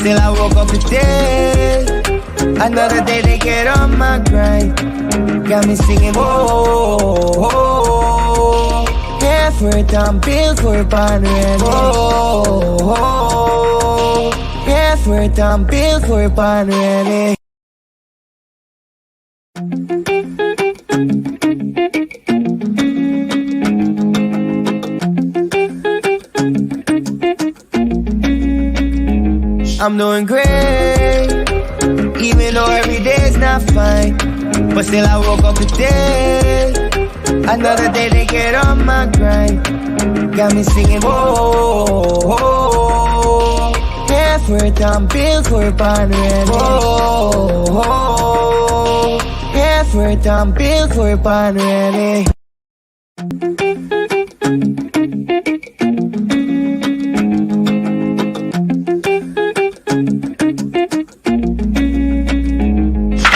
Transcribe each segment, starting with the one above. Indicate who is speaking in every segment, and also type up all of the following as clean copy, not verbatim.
Speaker 1: still I woke up today. Another day to get on my grind. Got me singing, oh, oh, oh. Care for it, I'm built for it, born ready. Oh, oh, oh. Care for it, I'm built for it, born ready. I'm doing great, even though every day's not fine. But still I woke up today. Another day to get on my grind. Got me singing, oh, oh, oh. Care for it, I'm built for it, born ready. Oh, oh, oh. Care for it, I'm built for it, born ready.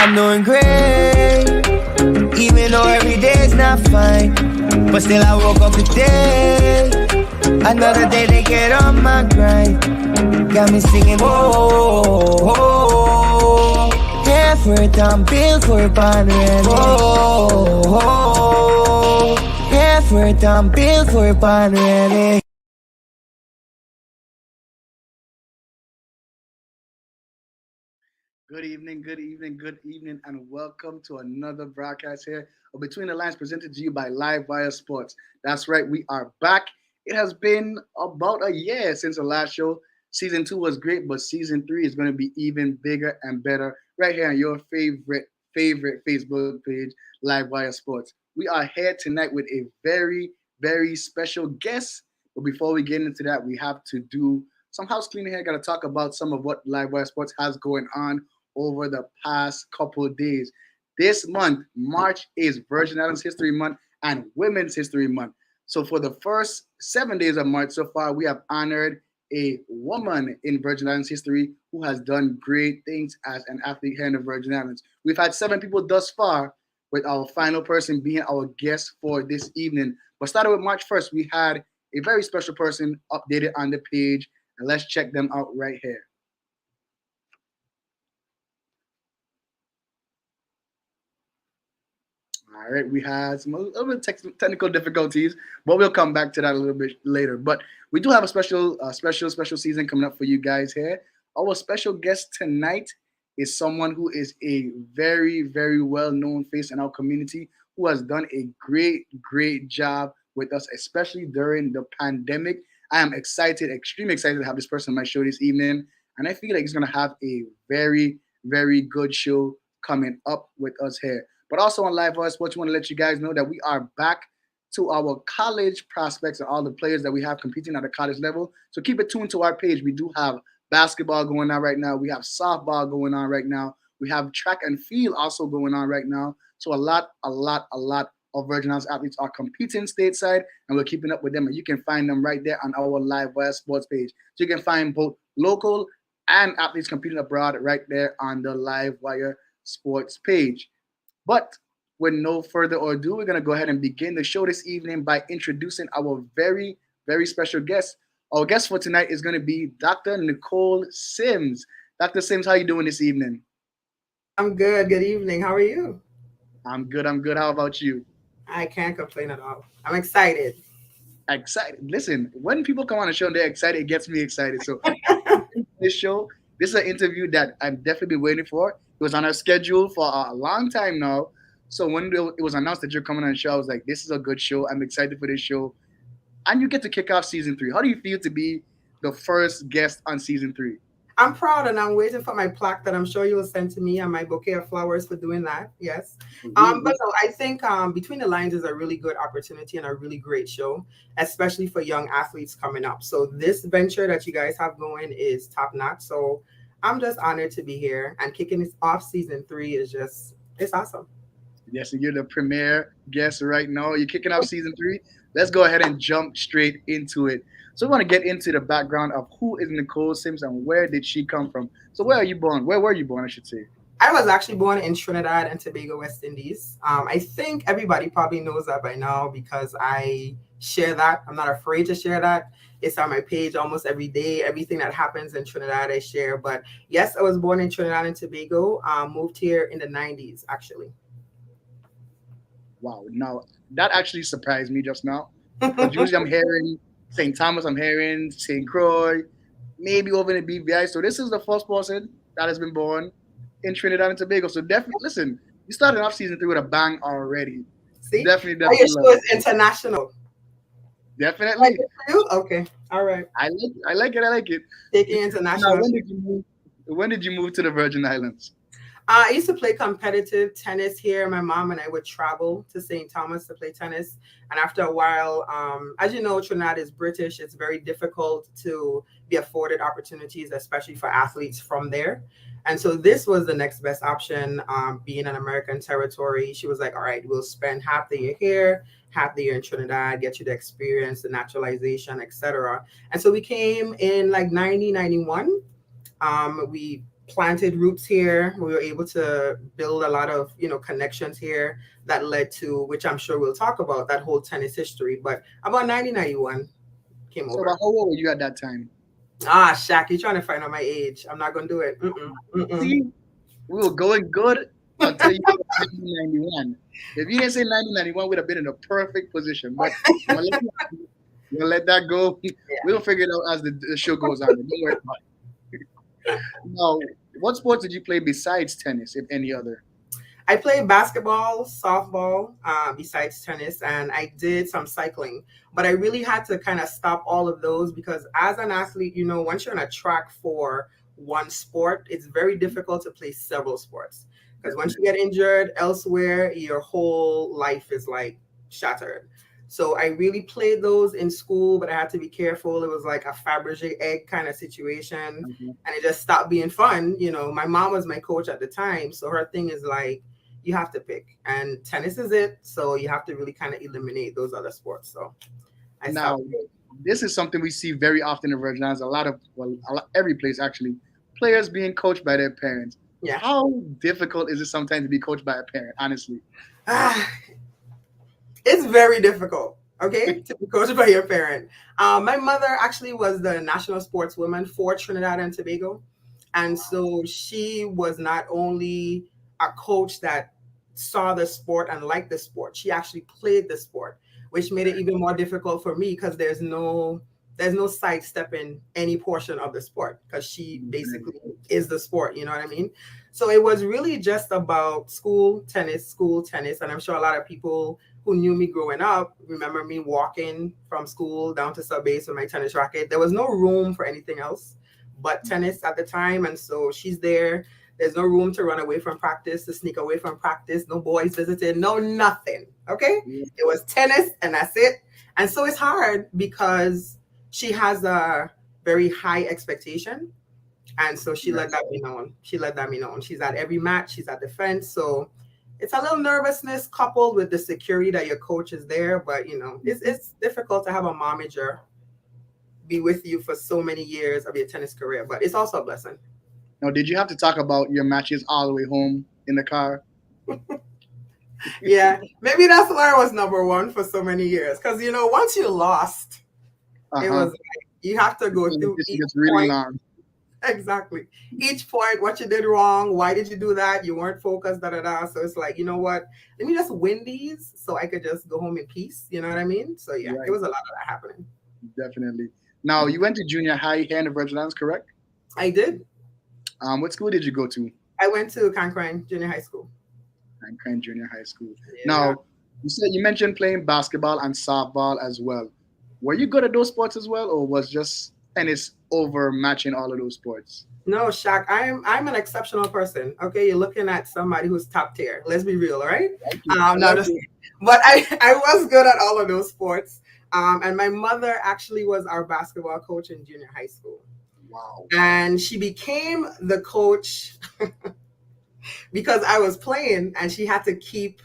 Speaker 1: I'm doing great, even though every day's not fine. But still I woke up today. Another day to get on my grind. Got me singing, oh, oh, oh. Care for it, I'm built for it, born ready. Oh, oh, oh. Care for it, I'm built for it, born ready.
Speaker 2: Good evening, and welcome to another broadcast here of Between the Lines presented to you by Live Wire Sports. That's right, we are back. It has been about a year since the last show. Season 2 was great, but Season 3 is going to be even bigger and better right here on your favorite Facebook page, Live Wire Sports. We are here tonight with a very special guest. But before we get into that, we have to do some house cleaning here. Got to talk about some of what Live Wire Sports has going on over the past couple of days. This month, March, is Virgin Islands History Month and Women's History Month. So for the first 7 days of March so far, we have honored a woman in Virgin Islands history who has done great things as an athlete here in the Virgin Islands. We've had 7 people thus far, with our final person being our guest for this evening. But starting with March 1st, we had a very special person updated on the page, and let's check them out right here. All right, we had some a little bit technical difficulties, but we'll come back to that a little bit later. But we do have a special season coming up for you guys here. Our special guest tonight is someone who is a very well-known face in our community, who has done a great job with us, especially during the pandemic. I am extremely excited to have this person on my show this evening, and I feel like he's gonna have a very good show coming up with us here. But also on Live Wire Sports, we want to let you guys know that we are back to our college prospects and all the players that we have competing at the college level. So keep it tuned to our page. We do have basketball going on right now. We have softball going on right now. We have track and field also going on right now. So a lot of Virgin Islands athletes are competing stateside, and we're keeping up with them. And you can find them right there on our Live Wire Sports page. So you can find both local and athletes competing abroad right there on the Live Wire Sports page. But with no further ado, we're going to go ahead and begin the show this evening by introducing our very special guest. Our guest for tonight is going to be Dr. Nicole Syms. Dr. Syms, how are you doing this evening?
Speaker 3: I'm good. Good evening. How are you?
Speaker 2: I'm good. How about you?
Speaker 3: I can't complain at all. I'm excited.
Speaker 2: Excited. Listen, when people come on the show and they're excited, it gets me excited. So this is an interview that I've definitely been waiting for. It was on our schedule for a long time now. So when it was announced that you're coming on the show, I was like, this is a good show. I'm excited for this show. And you get to kick off season 3. How do you feel to be the first guest on season 3?
Speaker 3: I'm proud, and I'm waiting for my plaque that I'm sure you will send to me and my bouquet of flowers for doing that. Yes. But no, I think Between the Lines is a really good opportunity and a really great show, especially for young athletes coming up. So this venture that you guys have going is top notch. So I'm just honored to be here, and kicking this off season 3 is it's awesome.
Speaker 2: Yes, and you're the premier guest right now. You're kicking off season 3. Let's go ahead and jump straight into it. So we want to get into the background of who is Nicole Syms and where did she come from. So where are you born? Where were you born, I should say?
Speaker 3: I was actually born in Trinidad and Tobago, West Indies. I think everybody probably knows that by now because I share that. I'm not afraid to share that. It's on my page almost every day. Everything that happens in Trinidad, I share. But yes, I was born in Trinidad and Tobago. Moved here in the 90s, actually.
Speaker 2: Wow. Now that actually surprised me just now. Because usually I'm hearing St. Thomas, I'm hearing St. Croix, maybe over in the BVI. So this is the first person that has been born in Trinidad and Tobago. So definitely, listen, you started off season 3 with a bang already.
Speaker 3: See?
Speaker 2: Definitely,
Speaker 3: Are you
Speaker 2: definitely.
Speaker 3: sure it's international?
Speaker 2: Definitely.
Speaker 3: Okay. All right.
Speaker 2: I like it. I like it.
Speaker 3: Taking
Speaker 2: Now,
Speaker 3: international.
Speaker 2: when did you move? When did you move to the Virgin Islands?
Speaker 3: I used to play competitive tennis here. My mom and I would travel to St. Thomas to play tennis. And after a while, as you know, Trinidad is British. It's very difficult to be afforded opportunities, especially for athletes from there. And so this was the next best option, being an American territory. She was like, all right, we'll spend half the year here, half the year in Trinidad, get you the experience, the naturalization, etc. And so we came in like 1991. We planted roots here. We were able to build a lot of, connections here that led to, which I'm sure we'll talk about, that whole tennis history. But about 1991 came
Speaker 2: So
Speaker 3: over.
Speaker 2: about how old were you at that time?
Speaker 3: Shaq, you're trying to find out my age. I'm not going to do it.
Speaker 2: See, we were going good until you said 1991. If you didn't say 1991, we'd have been in a perfect position. But we'll let that go.
Speaker 3: Yeah.
Speaker 2: We'll figure it out as the show goes on. Don't worry about it. Now, what sports did you play besides tennis, if any other?
Speaker 3: I played basketball, softball, besides tennis, and I did some cycling. But I really had to kind of stop all of those because as an athlete, once you're on a track for one sport, it's very difficult to play several sports. Because once you get injured elsewhere, your whole life is like shattered. So I really played those in school, but I had to be careful. It was like a Fabergé egg kind of situation.
Speaker 2: Mhm.
Speaker 3: And it just stopped being fun. My mom was my coach at the time. So her thing is like, you have to pick. And tennis is it. So you have to really kind of eliminate those other sports. So I
Speaker 2: Now,
Speaker 3: stopped.
Speaker 2: this is something we see very often in Virgin Islands. Every place actually, players being coached by their parents.
Speaker 3: Yeah.
Speaker 2: How difficult is it sometimes to be coached by a parent, honestly?
Speaker 3: It's very difficult, okay, to be coached by your parent. My mother actually was the national sportswoman for Trinidad and Tobago. And so she was not only a coach that saw the sport and liked the sport, she actually played the sport, which made it even more difficult for me because there's no sidestepping any portion of the sport because she basically is the sport, you know what I mean? So it was really just about school tennis, and I'm sure a lot of people who knew me growing up remember me walking from school down to sub base with my tennis racket. There was no room for anything else but tennis at the time, and so she's there. There's no room to run away from practice, to sneak away from practice. No boys visited, no nothing. Okay, it was tennis, and that's it. And so it's hard because she has a very high expectation. And so she let that be known. She's at every match. She's at the fence. So it's a little nervousness coupled with the security that your coach is there. But, it's difficult to have a momager be with you for so many years of your tennis career. But it's also a blessing.
Speaker 2: Now, did you have to talk about your matches all the way home in the car?
Speaker 3: Yeah, maybe that's why I was number one for so many years. Because, once you lost, it was like you have to go through each
Speaker 2: really
Speaker 3: point.
Speaker 2: long.
Speaker 3: Exactly. Each point, what you did wrong, why did you do that? You weren't focused, da da da. So it's like, you know what? Let me just win these so I could just go home in peace. You know what I mean? So yeah, It was a lot of that happening.
Speaker 2: Definitely. Now, you went to junior high here in the Virgin Islands, correct?
Speaker 3: I did.
Speaker 2: What school did you go to?
Speaker 3: I went to Cancran Junior High School.
Speaker 2: Cancran Junior High School.
Speaker 3: Yeah.
Speaker 2: Now, you mentioned playing basketball and softball as well. Were you good at those sports as well, or was just tennis over matching all of those sports?
Speaker 3: No, Shaq, I'm an exceptional person. Okay, you're looking at somebody who's top tier. Let's be real, all right? But I was good at all of those sports. And my mother actually was our basketball coach in junior high school.
Speaker 2: Wow.
Speaker 3: And she became the coach because I was playing and she had to keep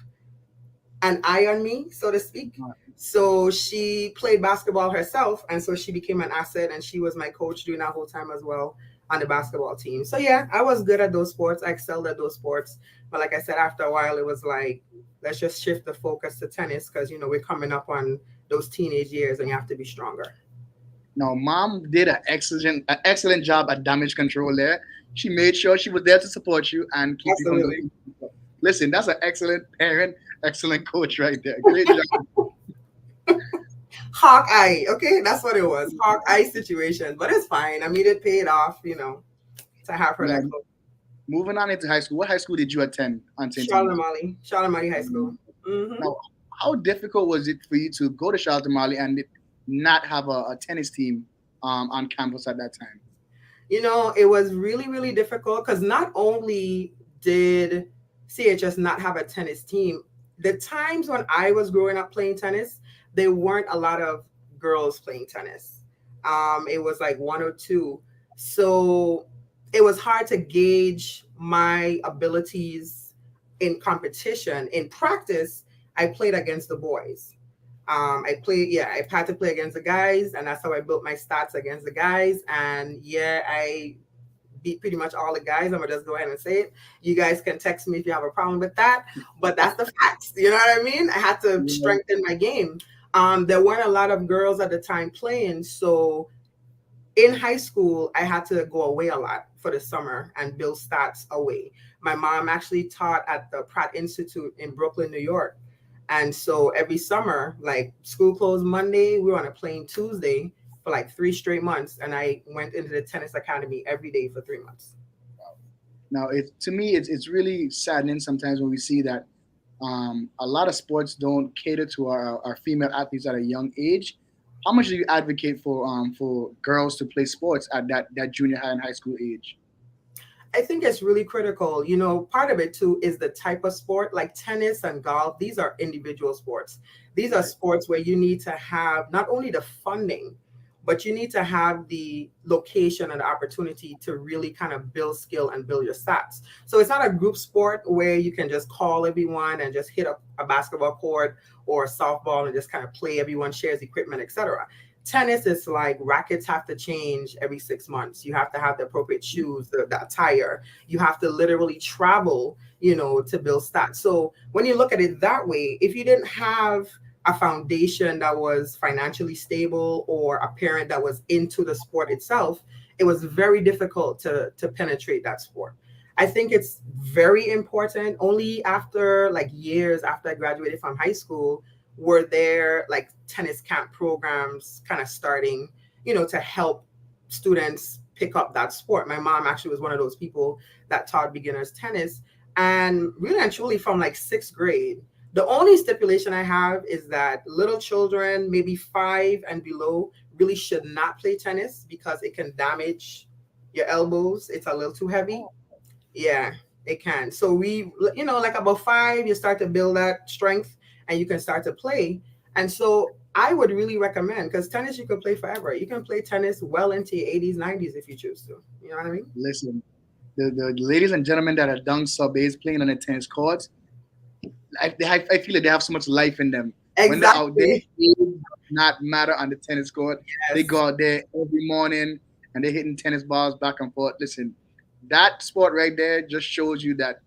Speaker 3: an eye on me, so to speak. So she played basketball herself, and so she became an asset, and she was my coach during that whole time as well. on the basketball team. So yeah, I was good at those sports. I excelled at those sports. But like I said, after a while, it was like, let's just shift the focus to tennis because, we're coming up on those teenage years and you have to be stronger.
Speaker 2: Now, mom did an excellent job at damage control there. She made sure she was there to support you and keep you from
Speaker 3: Absolutely.
Speaker 2: doing. Listen, that's an excellent parent, excellent coach right there. Great job.
Speaker 3: Hawkeye. Okay, that's what it was. Hawkeye situation. But it's fine. I mean, it paid off, to have her
Speaker 2: Now,
Speaker 3: that close.
Speaker 2: moving on into high school. What high school did you attend on St.
Speaker 3: Charlotte
Speaker 2: Thomas?
Speaker 3: Molly. Charlotte Molly High School. Hmm.
Speaker 2: Now, how difficult was it for you to go to Charlotte Mali and not have a tennis team on campus at that time?
Speaker 3: It was really, really difficult because not only did CHS not have a tennis team, the times when I was growing up playing tennis, there weren't a lot of girls playing tennis. It was like one or two. So it was hard to gauge my abilities in competition. In practice, I played against the boys. I had to play against the guys, and that's how I built my stats against the guys. And yeah, I beat pretty much all the guys. I'm gonna just go ahead and say it. You guys can text me if you have a problem with that, but that's the facts. You know what I mean? I had to
Speaker 2: Yeah.
Speaker 3: strengthen my game. There weren't a lot of girls at the time playing, so in high school, I had to go away a lot for the summer and build stats away. My mom actually taught at the Pratt Institute in Brooklyn, New York. And so every summer, like school closed Monday, we were on a plane Tuesday for like 3 straight months. And I went into the tennis academy every day for 3 months.
Speaker 2: Now, to me, it's really saddening sometimes when we see that a lot of sports don't cater to our female athletes at a young age. How much do you advocate for girls to play sports at that junior high and high school age?
Speaker 3: I think it's really critical. Part of it too is the type of sport, like tennis and golf. These are individual sports. These are
Speaker 2: Right.
Speaker 3: sports where you need to have not only the funding, but you need to have the location and the opportunity to really kind of build skill and build your stats. So it's not a group sport where you can just call everyone and just hit a basketball court or softball and just kind of play. Everyone shares equipment, etc. Tennis is like rackets have to change every 6 months. You have to have the appropriate shoes, the attire. You have to literally travel, to build stats. So when you look at it that way, if you didn't have a foundation that was financially stable or a parent that was into the sport itself, it was very difficult to penetrate that sport. I think it's very important. Only after like years after I graduated from high school were there like tennis camp programs kind of starting, to help students pick up that sport. My mom actually was one of those people that taught beginners tennis. And really and truly from like sixth grade, the only stipulation I have is that little children, maybe 5 and below, really should not play tennis because it can damage your elbows. It's a little too heavy. Yeah, it can. So like about 5, you start to build that strength and you can start to play. And so I would really recommend because tennis you can play forever. You can play tennis well into your 80s, 90s if you choose to. You know what I mean?
Speaker 2: Listen, the ladies and gentlemen that are done sub-A's playing on the tennis courts, I feel like they have so much life in them. When they're out there,
Speaker 3: Exactly.
Speaker 2: it does not matter on the tennis court. They
Speaker 3: Yes.
Speaker 2: go out there every morning and they're hitting tennis balls back and forth. Listen, that sport right there just shows you that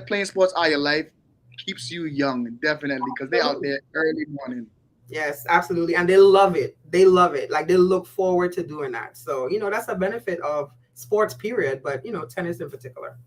Speaker 2: playing sports all your life keeps you young, definitely, because they're out
Speaker 3: Absolutely.
Speaker 2: there early morning.
Speaker 3: Yes, absolutely. And they love it. They love it. Like they look forward to doing that. So, that's a benefit of sports, period, but, tennis in particular.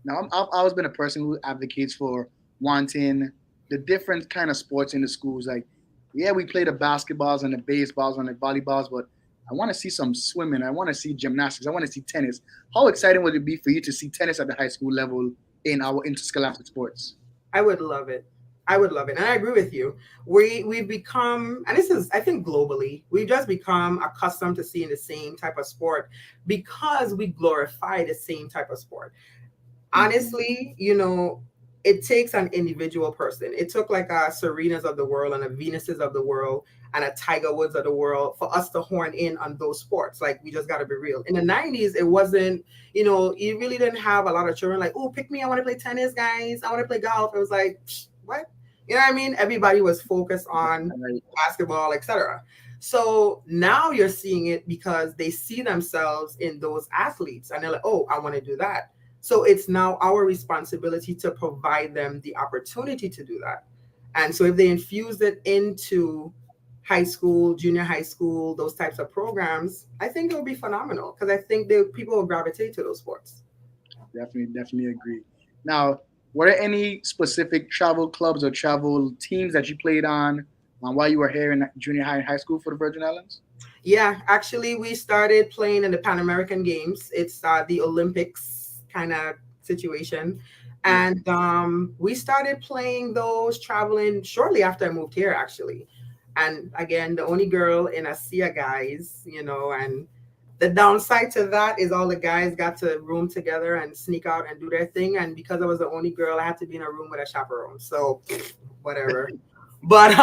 Speaker 2: Now, I've always been a person who advocates for wanting the different kind of sports in the schools. Like, yeah, we play the basketballs and the baseballs and the volleyballs, but I want to see some swimming. I want to see gymnastics. I want to see tennis. How exciting would it be for you to see tennis at the high school level in our interscholastic sports?
Speaker 3: I would love it. I would love it. And I agree with you. We've become, and this is, I think globally, we've just become accustomed to seeing the same type of sport because we glorify the same type of sport.
Speaker 2: Mhm.
Speaker 3: Honestly, it takes an individual person. It took like a Serenas of the world and a Venuses of the world and a Tiger Woods of the world for us to horn in on those sports. Like we just got to be real. In the 90s, it wasn't, you really didn't have a lot of children like, oh, pick me. I want to play tennis, guys. I want to play golf. It was like, what? You know what I mean? Everybody was focused on
Speaker 2: Right.
Speaker 3: basketball, etc. So now you're seeing it because they see themselves in those athletes and they're like, oh, I want to do that. So it's now our responsibility to provide them the opportunity to do that. And so if they infuse it into high school, junior high school, those types of programs, I think it would be phenomenal because I think people will gravitate to those sports.
Speaker 2: Definitely agree. Now, were there any specific travel clubs or travel teams that you played on while you were here in junior high and high school for the Virgin Islands?
Speaker 3: Yeah, actually, we started playing in the Pan American Games. It's the Olympics kind of situation.
Speaker 2: Yeah.
Speaker 3: And we started playing those traveling shortly after I moved here, actually. And again, the only girl in a sea of guys, and the downside to that is all the guys got to room together and sneak out and do their thing. And because I was the only girl, I had to be in a room with a chaperone. So whatever. But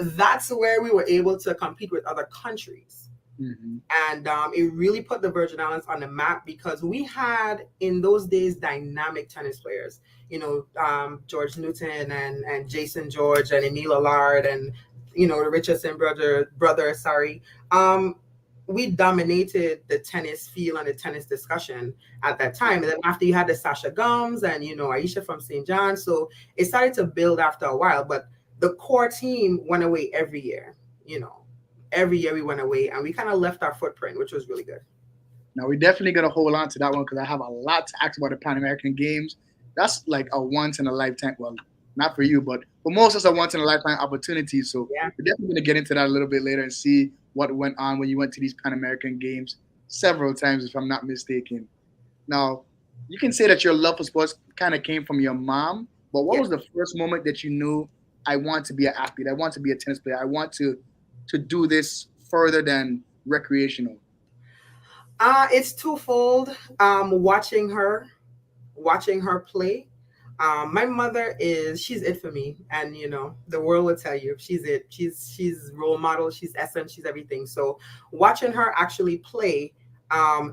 Speaker 3: that's where we were able to compete with other countries.
Speaker 2: Mm-hmm.
Speaker 3: And it really put the Virgin Islands on the map because we had in those days dynamic tennis players. George Newton and Jason George and Emile Allard and the Richardson brother. Sorry. We dominated the tennis field and the tennis discussion at that time. And then after you had the Sasha Gums and Aisha from St. John, so it started to build after a while. But the core team went away every year. Every year we went away, and we kind of left our footprint, which was really good.
Speaker 2: Now we're definitely gonna hold on to that one because I have a lot to ask about the Pan American Games. That's like a once in a lifetime. Well, not for you, but for most of us, a once in a lifetime opportunity. So
Speaker 3: Yeah.
Speaker 2: we're definitely gonna get into that a little bit later and see what went on when you went to these Pan American Games several times, if I'm not mistaken. Now, you can say that your love for sports kind of came from your mom, but what
Speaker 3: Yeah.
Speaker 2: was the first moment that you knew I want to be an athlete? I want to be a tennis player. I want to do this further than recreational.
Speaker 3: It's twofold. Watching her play. My mother she's it for me, and the world will tell you she's it. She's role model. She's essence. She's everything. So watching her actually play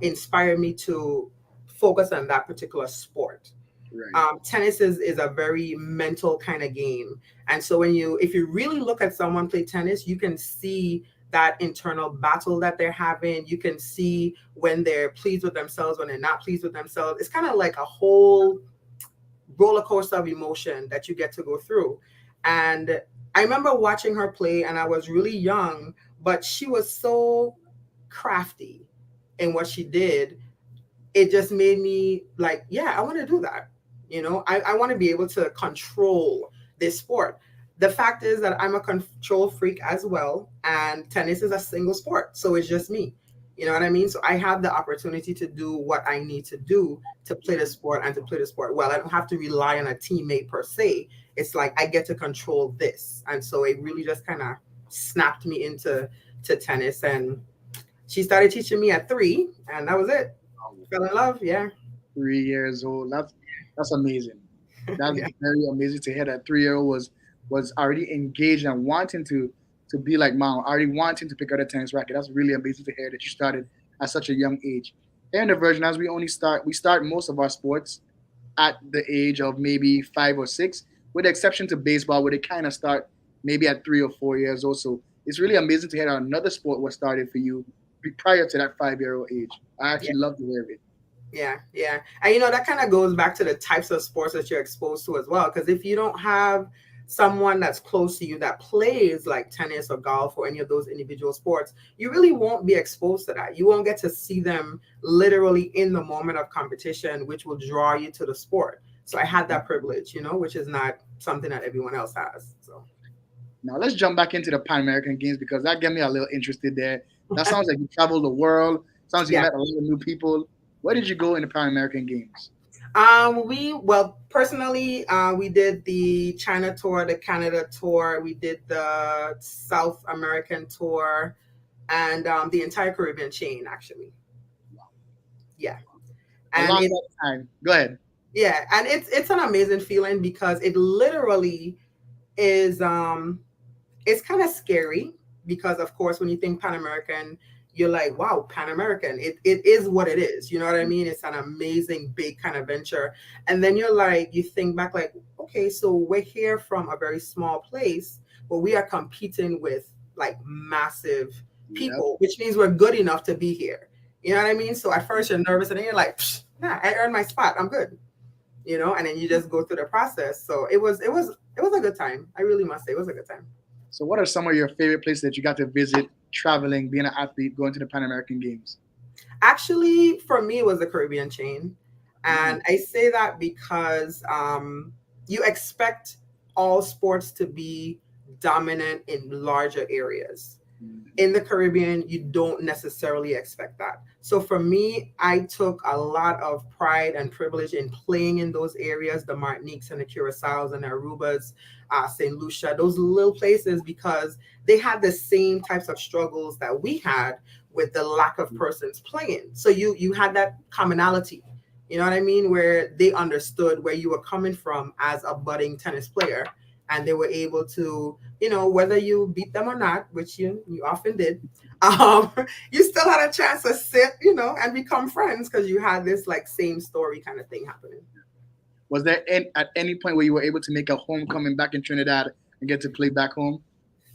Speaker 3: inspired me to focus on that particular sport.
Speaker 2: Right.
Speaker 3: Tennis is a very mental kind of game, and so if you really look at someone play tennis, you can see that internal battle that they're having. You can see when they're pleased with themselves, when they're not pleased with themselves. It's kind of like a whole roller coaster of emotion that you get to go through. And I remember watching her play, and I was really young, but she was so crafty in what she did. It just made me like, yeah, I want to do that. I want to be able to control this sport. The fact is that I'm a control freak as well, and tennis is a single sport, so it's just me. You know what I mean? So I have the opportunity to do what I need to do to play the sport and to play the sport well. I don't have to rely on a teammate per se. It's like I get to control this, and so it really just kind of snapped me into tennis. And she started teaching me at 3, and that was it. Fell in love. Yeah.
Speaker 2: 3 years old. That's amazing. That's
Speaker 3: Yeah.
Speaker 2: very amazing to hear that 3-year-old was already engaged and wanting to be like mom, already wanting to pick up a tennis racket. That's really amazing to hear that you started at such a young age. Here in the Virgin Islands, we start most of our sports at the age of maybe 5 or 6, with the exception to baseball, where they kind of start maybe at 3 or 4 years old. So it's really amazing to hear that another sport was started for you prior to that 5-year-old age. I
Speaker 3: Yeah.
Speaker 2: actually love to hear it.
Speaker 3: Yeah. And that kind of goes back to the types of sports that you're exposed to as well. Because if you don't have someone that's close to you that plays like tennis or golf or any of those individual sports, you really won't be exposed to that. You won't get to see them literally in the moment of competition, which will draw you to the sport. So I had that privilege, which is not something that everyone else has. So
Speaker 2: Now let's jump back into the Pan American Games because that got me a little interested there. That sounds like you traveled the world. Sounds like you
Speaker 3: Yeah.
Speaker 2: met a lot of new people. Where did you go in the Pan American Games?
Speaker 3: Personally, we did the China tour, the Canada tour, we did the South American tour, and the entire Caribbean chain, actually. Yeah.
Speaker 2: A
Speaker 3: And
Speaker 2: long
Speaker 3: it,
Speaker 2: time. Go ahead.
Speaker 3: yeah, and it's an amazing feeling because it literally is it's kind of scary because of course when you think Pan American, you're like, wow, Pan American. It is what it is. You know what I mean? It's an amazing big kind of venture. And then you think back like, okay, so we're here from a very small place, but we are competing with like massive
Speaker 2: Yep.
Speaker 3: people, which means we're good enough to be here. You know what I mean? So at first you're nervous, and then you're like, nah, I earned my spot. I'm good. You know, and then you just go through the process. So it was a good time. I really must say it was a good time.
Speaker 2: So, what are some of your favorite places that you got to visit, traveling, being an athlete, going to the Pan American Games?
Speaker 3: Actually, for me, it was the Caribbean chain. And I say that because you expect all sports to be dominant in larger areas. In the Caribbean, you don't necessarily expect that. So for me, I took a lot of pride and privilege in playing in those areas, the Martiniques and the Curaçaos and the Arubas, St. Lucia, those little places, because they had the same types of struggles that we had with the lack of persons playing. So you had that commonality, you know what I mean, where they understood where you were coming from as a budding tennis player, and they were able to, you know, whether you beat them or not, which you often did, you still had a chance to sit, you know, and become friends because you had this like same story kind of thing happening.
Speaker 2: Was there at any point where you were able to make a homecoming back in Trinidad and get to play back home?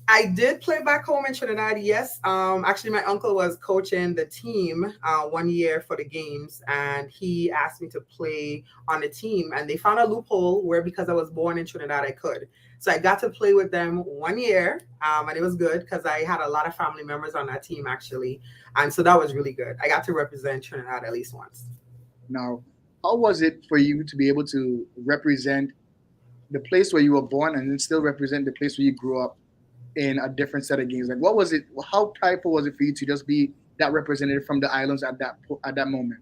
Speaker 3: I did play back home in Trinidad, yes. Actually, my uncle was coaching the team 1 year for the games, and he asked me to play on the team. And they found a loophole where, because I was born in Trinidad, I could. So I got to play with them 1 year, and it was good because I had a lot of family members on that team, actually. And so that was really good. I got to represent Trinidad at least once.
Speaker 2: Now, how was it for you to be able to represent the place where you were born and then still represent the place where you grew up in a different set of games? Like, what was it? How prideful was it for you to just be that representative from the islands at that moment?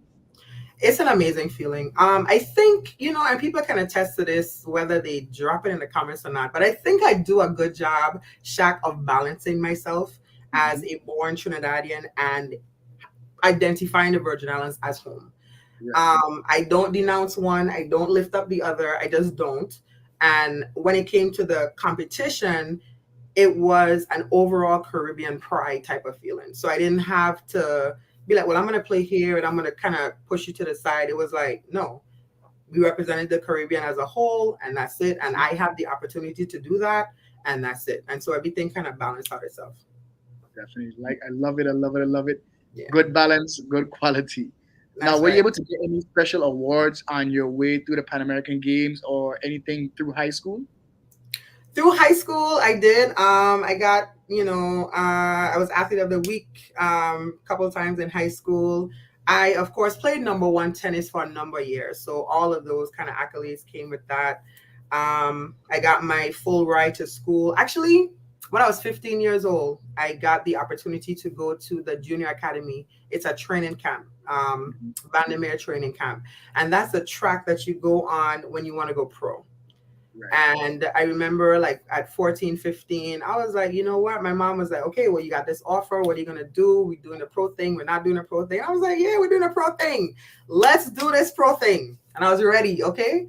Speaker 3: It's an amazing feeling. I think, you know, and people can attest to this, whether they drop it in the comments or not, but I think I do a good job, Shaq, of balancing myself as a born Trinidadian and identifying the Virgin Islands as home.
Speaker 2: Yeah.
Speaker 3: I don't denounce one, I don't lift up the other, I just don't. And when it came to the competition, it was an overall Caribbean pride type of feeling. So I didn't have to be like, well, I'm going to play here and I'm going to kind of push you to the side. It was like, no, we represented the Caribbean as a whole, and that's it. And I have the opportunity to do that, and that's it. And so everything kind of balanced out itself.
Speaker 2: Definitely. Like, I love it. I love it. I love it.
Speaker 3: Yeah.
Speaker 2: Good balance, good quality.
Speaker 3: That's
Speaker 2: Now, were you
Speaker 3: right.
Speaker 2: able to get any special awards on your way through the Pan American Games or anything through high school?
Speaker 3: Through high school, I did. I got, you know, I was athlete of the week a couple of times in high school. I, of course, played number one tennis for a number of years. So all of those kind of accolades came with that. I got my full ride to school. Actually, when I was 15 years old, I got the opportunity to go to the junior academy. It's a training camp, Vandermeer training camp. And that's the track that you go on when you want to go pro.
Speaker 2: Right.
Speaker 3: And I remember like at 14, 15, I was like, you know what? My mom was like, okay, well, you got this offer. What are you going to do? We're doing a pro thing. We're not doing a pro thing. I was like, yeah, we're doing a pro thing. Let's do this pro thing. And I was ready. Okay.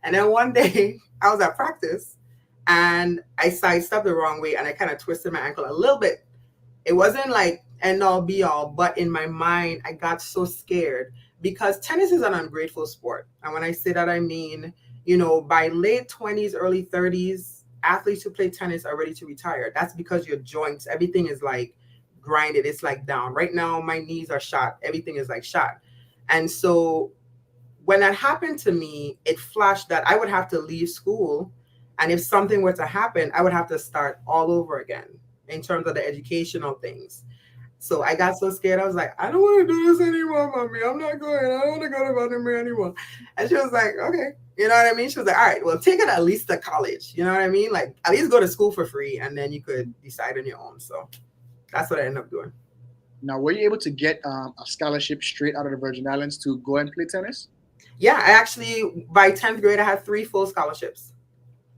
Speaker 3: And then one day I was at practice and I sidestepped the wrong way and I kind of twisted my ankle a little bit. It wasn't like end all be all, but in my mind, I got so scared because tennis is an ungrateful sport. And when I say that, I mean, you know, by late 20s, early 30s, athletes who play tennis are ready to retire. That's because your joints, everything is like grinded. It's like down. Right now, my knees are shot. Everything is like shot. And so when that happened to me, it flashed that I would have to leave school. And if something were to happen, I would have to start all over again in terms of the educational things. So I got so scared. I was like, I don't want to do this anymore, mommy. I'm not going. I don't want to go to Vandermeer anymore. And she was like, okay. You know what I mean? She was like, all right, well, take it at least to college. You know what I mean? Like, at least go to school for free, and then you could decide on your own. So that's what I ended up doing.
Speaker 2: Now, were you able to get a scholarship straight out of the Virgin Islands to go and play tennis?
Speaker 3: Yeah, I actually, by 10th grade, I had 3 full scholarships.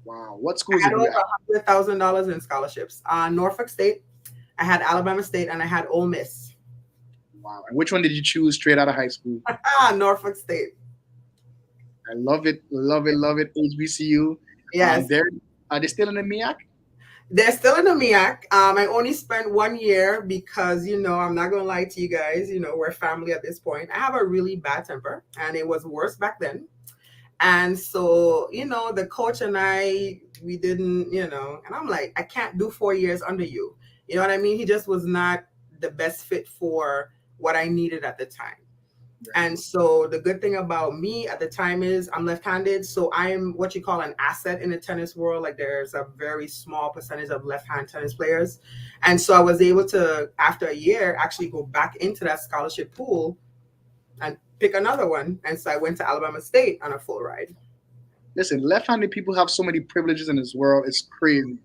Speaker 2: Wow. What schools
Speaker 3: I
Speaker 2: did
Speaker 3: had
Speaker 2: you
Speaker 3: over
Speaker 2: have?
Speaker 3: $100,000 in scholarships. Norfolk State, I had Alabama State, and I had Ole Miss.
Speaker 2: Wow. And which one did you choose straight out of high school?
Speaker 3: Norfolk State.
Speaker 2: I love it. Love it. Love it. HBCU.
Speaker 3: Yes.
Speaker 2: Are they still in the MIAC?
Speaker 3: They're still in the MIAC. I only spent 1 year because, you know, I'm not going to lie to you guys, you know, we're family at this point. I have a really bad temper, and it was worse back then. And so, you know, the coach and I, we didn't, you know, and I'm like, I can't do 4 years under you. You know what I mean? He just was not the best fit for what I needed at the time. And so the good thing about me at the time is I'm left-handed, so I'm what you call an asset in the tennis world. Like there's a very small percentage of left-hand tennis players. And so I was able to, after a year, actually go back into that scholarship pool and pick another one. And so I went to Alabama State on a full ride.
Speaker 2: Listen, left-handed people have so many privileges in this world. It's crazy.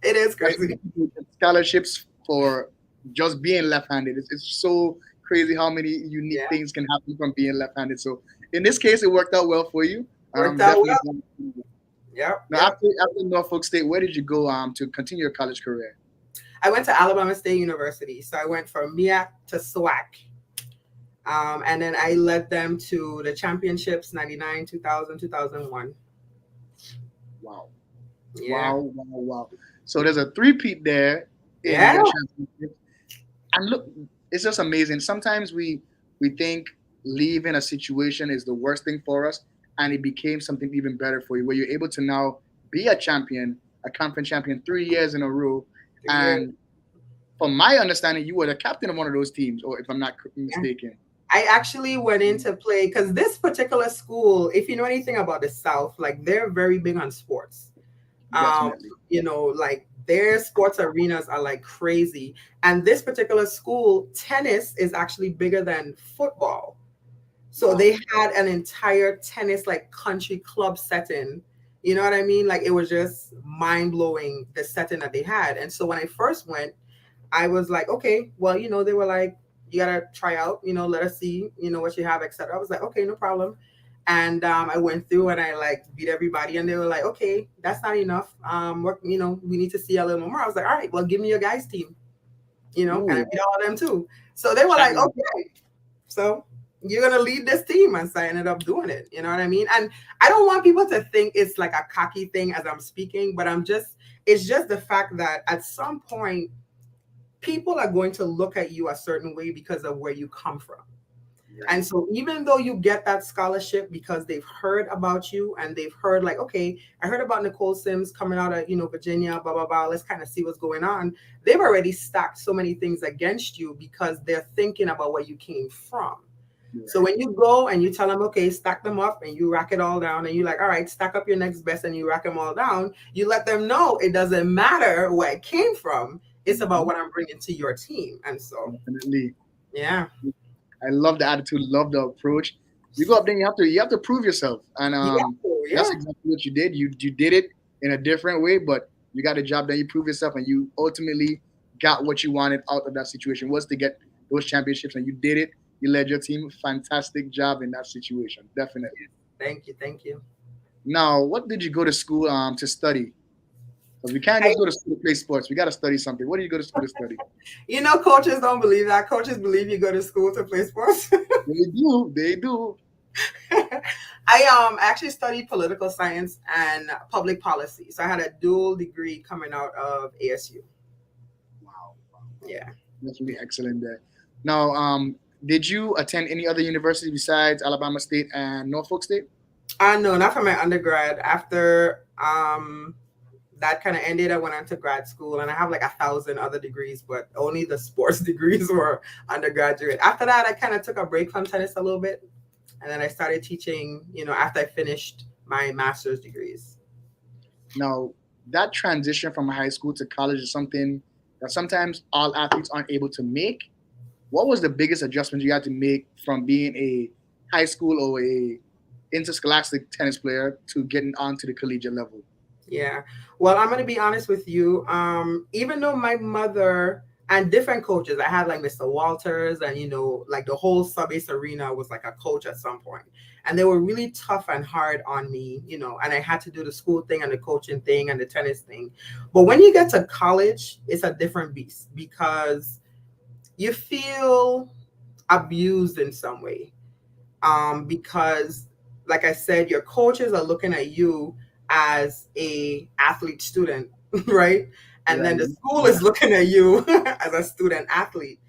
Speaker 3: It is
Speaker 2: Like,
Speaker 3: crazy.
Speaker 2: people get scholarships for just being left-handed. It's so crazy how many unique
Speaker 3: Yeah,
Speaker 2: things can happen from being left-handed. So in this case, it worked out well for you.
Speaker 3: worked out
Speaker 2: Definitely.
Speaker 3: well. Yep,
Speaker 2: Now,
Speaker 3: yep.
Speaker 2: after Norfolk State, where did you go to continue your college career?
Speaker 3: I went to Alabama State University. So I went from MIAC to SWAC. And then I led them to the championships 99, 2000, 2001.
Speaker 2: Wow.
Speaker 3: Yeah.
Speaker 2: Wow. So there's a three-peat there in
Speaker 3: Yeah.
Speaker 2: your championship. And look, it's just amazing. Sometimes we think leaving a situation is the worst thing for us, and it became something even better for you, where you're able to now be a champion, a conference champion 3 years in a row. And from my understanding, you were the captain of one of those teams, or if I'm not mistaken.
Speaker 3: I actually went in to play because this particular school, if you know anything about the South, like they're very big on sports.
Speaker 2: Definitely.
Speaker 3: You know, like their sports arenas are like crazy. And this particular school, tennis is actually bigger than football. So
Speaker 2: Wow.
Speaker 3: they had an entire tennis like country club setting. You know what I mean? Like it was just mind blowing the setting that they had. And so when I first went, I was like, okay, well, you know, they were like, you gotta try out, you know, let us see, you know, what you have, etc. I was like, okay, no problem. And I went through and I like beat everybody, and they were like, okay, that's not enough. You know, we need to see a little more. I was like, all right, well, give me your guys' team, you know, and I beat all of them too. So they were like, okay, so you're gonna lead this team, and so I ended up doing it. You know what I mean? And I don't want people to think it's like a cocky thing as I'm speaking, but it's just the fact that at some point people are going to look at you a certain way because of where you come from. Right. And so even though you get that scholarship because they've heard about you and they've heard like, okay, I heard about Nicole Syms coming out of, you know, Virginia, blah, blah, blah. Let's kind of see what's going on. They've already stacked so many things against you because they're thinking about where you came from. Right. So when you go and you tell them, okay, stack them up, and you rack it all down, and you're like, all right, stack up your next best, and you rack them all down, you let them know it doesn't matter where it came from. It's about what I'm bringing to your team. And so,
Speaker 2: definitely,
Speaker 3: yeah,
Speaker 2: I love the attitude, love the approach. You go up there, you have to prove yourself, and that's exactly what you did. You did it in a different way, but you got a job done. You proved yourself, and you ultimately got what you wanted out of that situation, was to get those championships, and you did it. You led your team. Fantastic job in that situation, definitely.
Speaker 3: Thank you.
Speaker 2: Now, what did you go to school to study? Because we can't just go to school to play sports. We got to study something. What do you go to school to study?
Speaker 3: You know, coaches don't believe that. Coaches believe you go to school to play sports.
Speaker 2: They do.
Speaker 3: I actually studied political science and public policy. So I had a dual degree coming out of ASU.
Speaker 2: Wow.
Speaker 3: Yeah.
Speaker 2: That's really excellent there. Now, did you attend any other university besides Alabama State and Norfolk State?
Speaker 3: No, not for my undergrad. After that kind of ended, I went on to grad school, and I have like 1,000 other degrees, but only the sports degrees were undergraduate. After that, I kind of took a break from tennis a little bit, and then I started teaching, you know, after I finished my master's degrees.
Speaker 2: Now, that transition from high school to college is something that sometimes all athletes aren't able to make. What was the biggest adjustment you had to make from being a high school or a interscholastic tennis player to getting onto the collegiate level?
Speaker 3: Yeah. Well, I'm going to be honest with you. Even though my mother and different coaches, I had like Mr. Walters, and, you know, like the whole Subbase Arena was like a coach at some point. And they were really tough and hard on me, you know, and I had to do the school thing and the coaching thing and the tennis thing. But when you get to college, it's a different beast because you feel abused in some way. Because, like I said, your coaches are looking at you as a athlete student, right? And then the school is looking at you as a student athlete.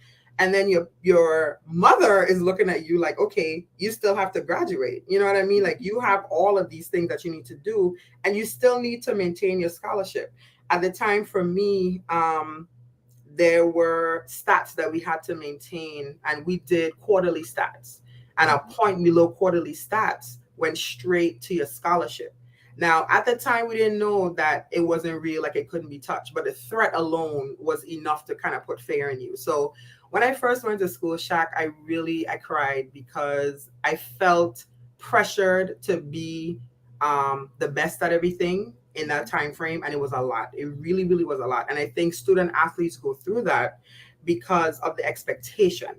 Speaker 3: And then your mother is looking at you like, okay, you still have to graduate. You know what I mean? Like you have all of these things that you need to do, and you still need to maintain your scholarship. At the time for me, there were stats that we had to maintain, and we did quarterly stats. And a point below quarterly stats went straight to your scholarship. Now, at the time, we didn't know that it wasn't real, like it couldn't be touched, but the threat alone was enough to kind of put fear in you. So when I first went to school, Shaq, I cried because I felt pressured to be the best at everything in that time frame, and it was a lot. It really, really was a lot. And I think student athletes go through that because of the expectation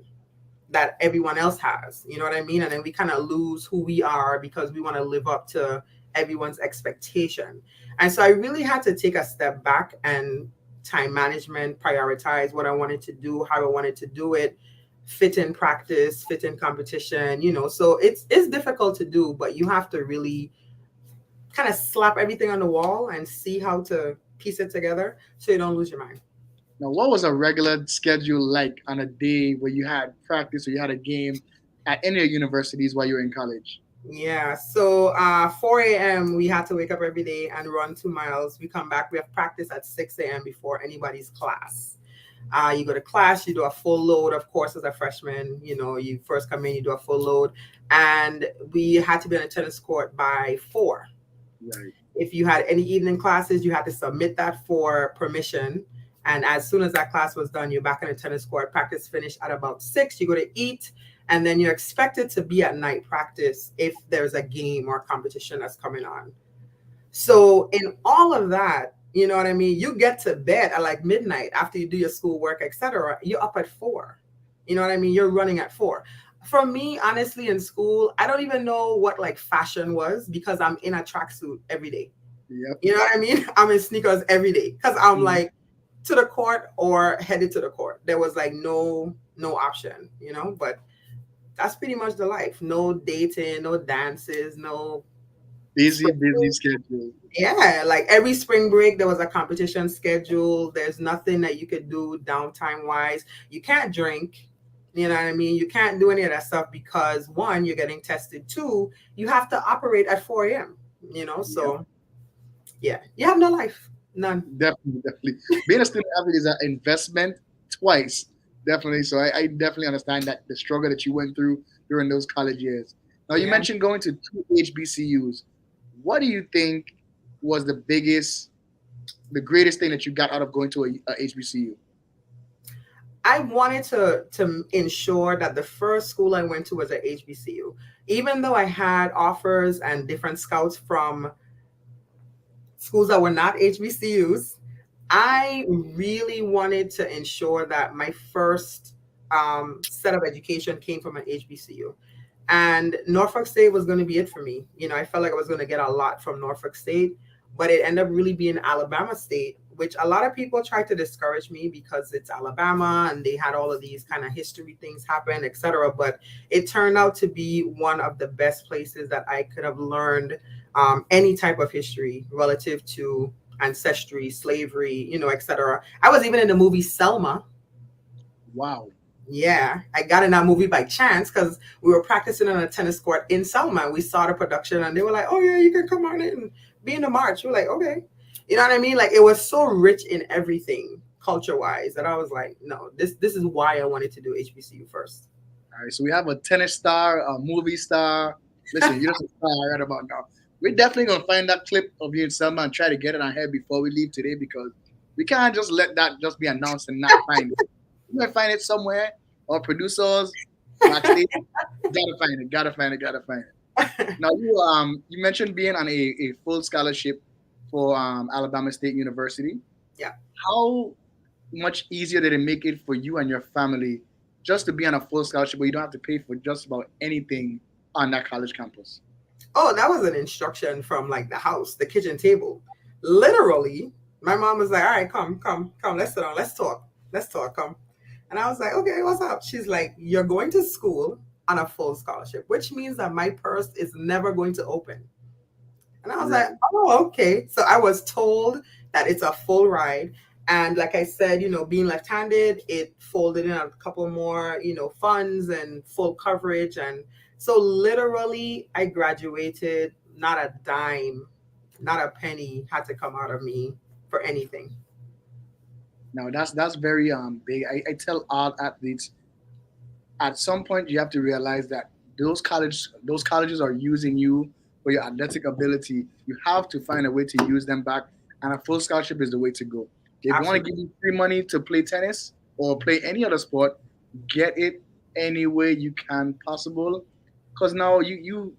Speaker 3: that everyone else has. You know what I mean? And then we kind of lose who we are because we want to live up to everyone's expectation. And so I really had to take a step back and time management, prioritize what I wanted to do, how I wanted to do it, fit in practice, fit in competition, you know. So it's difficult to do, but you have to really kind of slap everything on the wall and see how to piece it together so you don't lose your mind.
Speaker 2: Now, what was a regular schedule like on a day where you had practice or you had a game at any universities while you were in college?
Speaker 3: Yeah, so 4 a.m. we had to wake up every day and run 2 miles. We come back, we have practice at 6 a.m. before anybody's class. You go to class, you do a full load, of course, as a freshman. You know, you first come in, you do a full load. And we had to be on a tennis court by 4.
Speaker 2: Right.
Speaker 3: If you had any evening classes, you had to submit that for permission. And as soon as that class was done, you're back on the tennis court. Practice finished at about 6. You go to eat, and then you're expected to be at night practice if there's a game or competition that's coming on. So in all of that, you know what I mean? You get to bed at like midnight after you do your schoolwork, etc. You're up at 4. You know what I mean? You're running at 4. For me, honestly, in school, I don't even know what like fashion was because I'm in a tracksuit every day.
Speaker 2: Yep.
Speaker 3: You know what I mean? I'm in sneakers every day because I'm like to the court or headed to the court. There was like no option, you know, but that's pretty much the life. No dating, no dances, no
Speaker 2: busy schedule.
Speaker 3: Yeah, like every spring break there was a competition schedule. There's nothing that you could do downtime wise. You can't drink. You know what I mean? You can't do any of that stuff because 1, you're getting tested. 2, you have to operate at 4 a.m. You know, so yeah, you have no life. None.
Speaker 2: Definitely. Being a student athlete is an investment twice. Definitely. So I definitely understand that the struggle that you went through during those college years. Now, you mentioned going to 2 HBCUs. What do you think was the greatest thing that you got out of going to a HBCU?
Speaker 3: I wanted to ensure that the first school I went to was at HBCU. Even though I had offers and different scouts from schools that were not HBCUs, I really wanted to ensure that my first set of education came from an HBCU. And Norfolk State was going to be it for me. You know, I felt like I was going to get a lot from Norfolk State, but it ended up really being Alabama State, which a lot of people tried to discourage me because it's Alabama and they had all of these kind of history things happen, etc. But it turned out to be one of the best places that I could have learned any type of history relative to ancestry, slavery, you know, etc. I was even in the movie Selma.
Speaker 2: Wow.
Speaker 3: Yeah, I got in that movie by chance because we were practicing on a tennis court in Selma. We saw the production and they were like, oh yeah, you can come on in and be in the march. We're like, okay. You know what I mean? Like it was so rich in everything culture-wise that I was like, no, this is why I wanted to do HBCU first.
Speaker 2: All right, so we have a tennis star, a movie star. Listen, you're just a star right about now. We're definitely going to find that clip of you in Selma and try to get it on here before we leave today because we can't just let that just be announced and not find it. We're going to find it somewhere. Our producers, actually, gotta find it. Now, you mentioned being on a full scholarship for Alabama State University.
Speaker 3: Yeah.
Speaker 2: How much easier did it make it for you and your family just to be on a full scholarship where you don't have to pay for just about anything on that college campus?
Speaker 3: Oh, that was an instruction from like the house, the kitchen table. Literally, my mom was like, all right, come, let's sit down, let's talk, come. And I was like, okay, what's up? She's like, you're going to school on a full scholarship, which means that my purse is never going to open. And I was like, oh, okay. So I was told that it's a full ride. And like I said, you know, being left-handed, it folded in a couple more, you know, funds and full coverage. And so literally I graduated, not a dime, not a penny had to come out of me for anything.
Speaker 2: Now that's very big. I tell all athletes at some point you have to realize that those colleges are using you for your athletic ability. You have to find a way to use them back, and a full scholarship is the way to go. If you want to
Speaker 3: Absolutely.
Speaker 2: give you free money to play tennis or play any other sport, get it any way you can possible, because now you're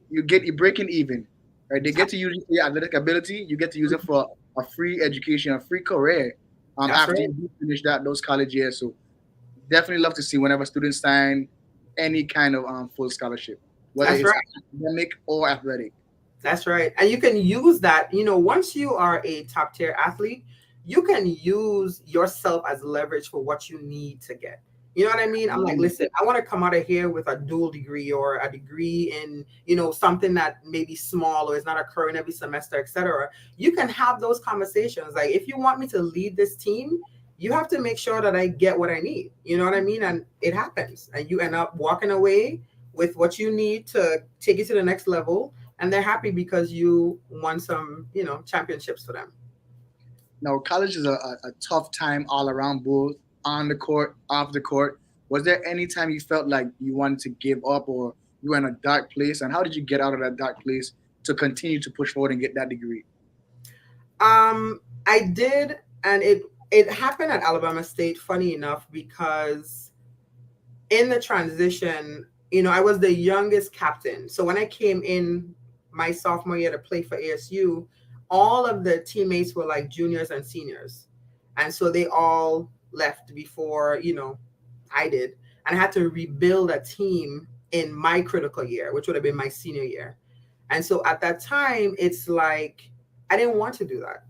Speaker 2: breaking even, right? They get to use it for your athletic ability. You get to use it for a free education, a free career.
Speaker 3: That's
Speaker 2: After
Speaker 3: right.
Speaker 2: you do finish those college years, so definitely love to see whenever students sign any kind of full scholarship, whether
Speaker 3: That's
Speaker 2: it's
Speaker 3: right.
Speaker 2: academic or athletic.
Speaker 3: That's right. And you can use that, once you are a top tier athlete, you can use yourself as leverage for what you need to get. You know what I mean? I'm like,
Speaker 2: Mm,
Speaker 3: listen, I want to come out of here with a dual degree or a degree in, something that may be small or is not occurring every semester, etc. You can have those conversations. Like, if you want me to lead this team, you have to make sure that I get what I need. You know what I mean? And it happens. And you end up walking away with what you need to take you to the next level, and they're happy because you won some, championships for them.
Speaker 2: Now, college is a tough time all around, both on the court, off the court. Was there any time you felt like you wanted to give up or you were in a dark place? And how did you get out of that dark place to continue to push forward and get that degree?
Speaker 3: I did, and it happened at Alabama State. Funny enough, because in the transition, I was the youngest captain. So when I came in my sophomore year to play for ASU, all of the teammates were like juniors and seniors. And so they all left before, I did. And I had to rebuild a team in my critical year, which would have been my senior year. And so at that time, it's like, I didn't want to do that.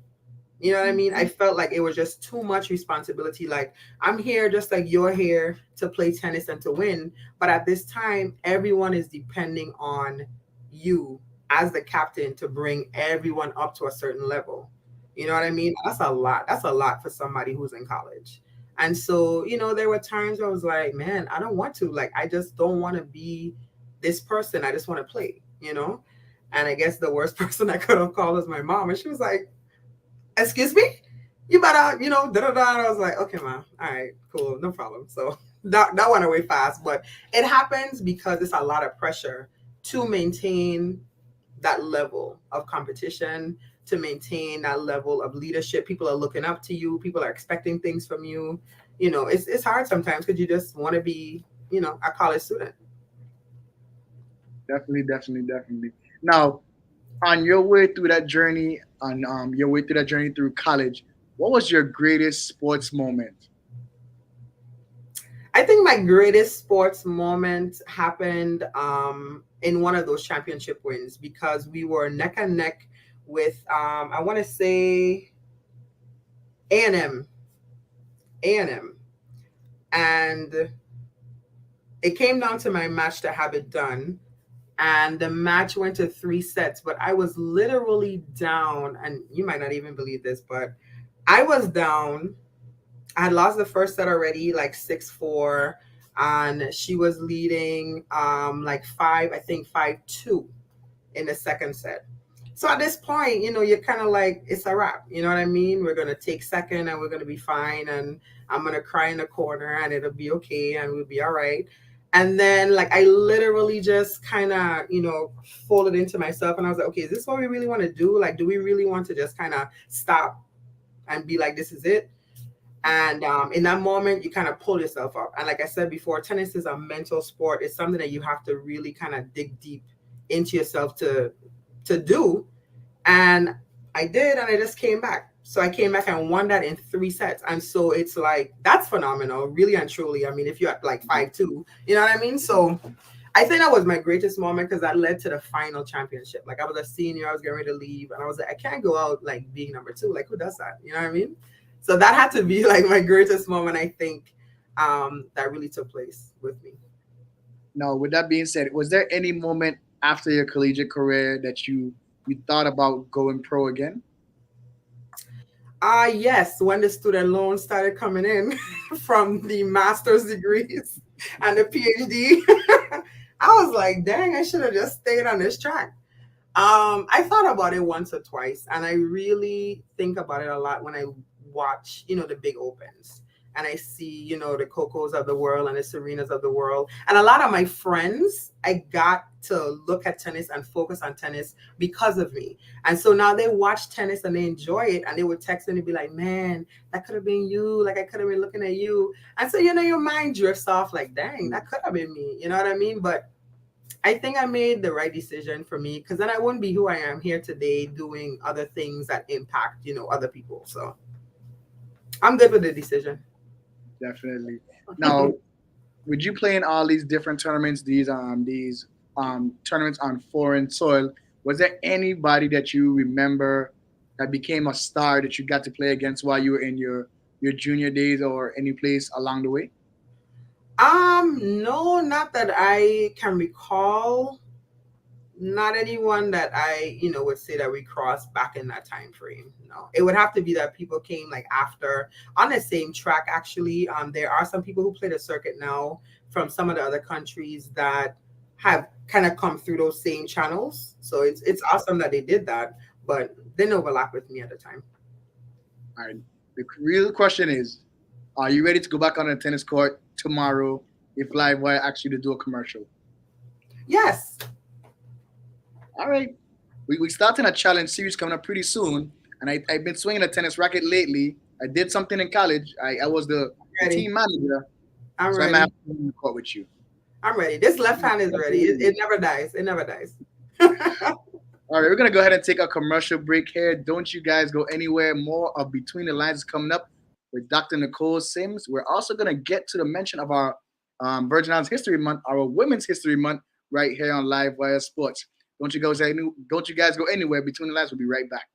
Speaker 3: You know what I mean? I felt like it was just too much responsibility. Like, I'm here just like you're here to play tennis and to win. But at this time, everyone is depending on you as the captain to bring everyone up to a certain level. You know what I mean? That's a lot. That's a lot for somebody who's in college. And so, there were times where I was like, man, I don't want to. Like, I just don't want to be this person. I just want to play. And I guess the worst person I could have called was my mom. And she was like, excuse me, you better, da da da. And I was like, okay, mom, all right, cool, no problem. So that went away fast, but it happens because it's a lot of pressure to maintain that level of competition, to maintain that level of leadership. People are looking up to you. People are expecting things from you. It's hard sometimes because you just want to be, a college student.
Speaker 2: Definitely, definitely, definitely. Now, on your way through that journey, on your way through that journey through college, what was your greatest sports moment?
Speaker 3: I think my greatest sports moment happened in one of those championship wins because we were neck and neck with I want to say A&M, A&M, and it came down to my match to have it done. And the match went to 3 sets, but I was literally down, and you might not even believe this, but I was down. I had lost the first set already, like 6-4, and she was leading like 5-2 in the second set. So at this point, you're kind of like, it's a wrap. You know what I mean? We're going to take second and we're going to be fine. And I'm going to cry in the corner and it'll be okay and we'll be all right. And then, like, I literally just kind of, folded into myself and I was like, okay, is this what we really want to do? Like, do we really want to just kind of stop and be like, this is it? And in that moment, you kind of pull yourself up. And like I said before, tennis is a mental sport. It's something that you have to really kind of dig deep into yourself to do. And I did, and I just came back. So I came back and won that in 3 sets. And so it's like, that's phenomenal, really and truly. I mean, if you're at like 5-2, you know what I mean? So I think that was my greatest moment because that led to the final championship. Like, I was a senior, I was getting ready to leave, and I was like, I can't go out like being number 2. Like, who does that? You know what I mean? So that had to be like my greatest moment, I think, that really took place with me.
Speaker 2: Now, with that being said, was there any moment after your collegiate career that you thought about going pro again?
Speaker 3: Yes, when the student loans started coming in from the master's degrees and the PhD, I was like, dang, I should have just stayed on this track. I thought about it once or twice, and I really think about it a lot when I watch, the big opens, and I see, the Cocos of the world and the Serenas of the world, and a lot of my friends, I got to look at tennis and focus on tennis because of me, and so now they watch tennis and they enjoy it, and they would text me and be like, "Man, that could have been you. Like I could have been looking at you," and so your mind drifts off like, "Dang, that could have been me." You know what I mean? But I think I made the right decision for me, because then I wouldn't be who I am here today doing other things that impact, other people. So I'm good with the decision.
Speaker 2: Definitely. Now, with you playing all these different tournaments, these tournaments on foreign soil, was there anybody that you remember that became a star that you got to play against while you were in your junior days or any place along the way?
Speaker 3: No, not that I can recall. Not anyone that I, would say that we crossed back in that time frame. No, it would have to be that people came like after on the same track. Actually, there are some people who play the circuit now from some of the other countries that have kind of come through those same channels. So it's awesome that they did that, but didn't overlap with me at the time.
Speaker 2: All right. The real question is, are you ready to go back on the tennis court tomorrow if Livewire asks you to do a commercial?
Speaker 3: Yes.
Speaker 2: All right. We starting a challenge series coming up pretty soon, and I've been swinging a tennis racket lately. I did something in college. I was the team manager.
Speaker 3: I'm
Speaker 2: so
Speaker 3: ready.
Speaker 2: I'm gonna have to be in the court with you.
Speaker 3: I'm ready. This left hand is ready. It never dies. It never dies.
Speaker 2: All right, we're gonna go ahead and take a commercial break here. Don't you guys go anywhere. More of Between the Lines is coming up with Dr. Nicole Syms. We're also gonna get to the mention of our Virgin Islands History Month, our Women's History Month, right here on Livewire Sports. Don't you guys go anywhere. Between the Lines, we'll be right back.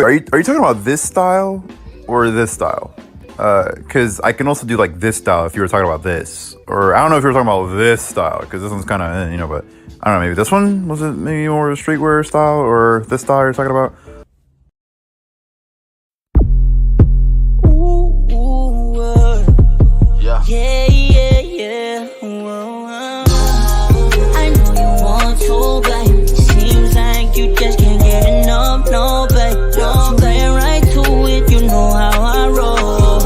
Speaker 4: Wait. Are you talking about this style or this style? Because I can also do like this style if you were talking about this. Or I don't know if you were talking about this style, because this one's kind of, but I don't know, maybe this one? Was it maybe more streetwear style, or this style you're talking about?
Speaker 5: Yeah. I know you want to, babe. Seems like you just can't get enough, no, babe. Don't play right to it, you know how I roll.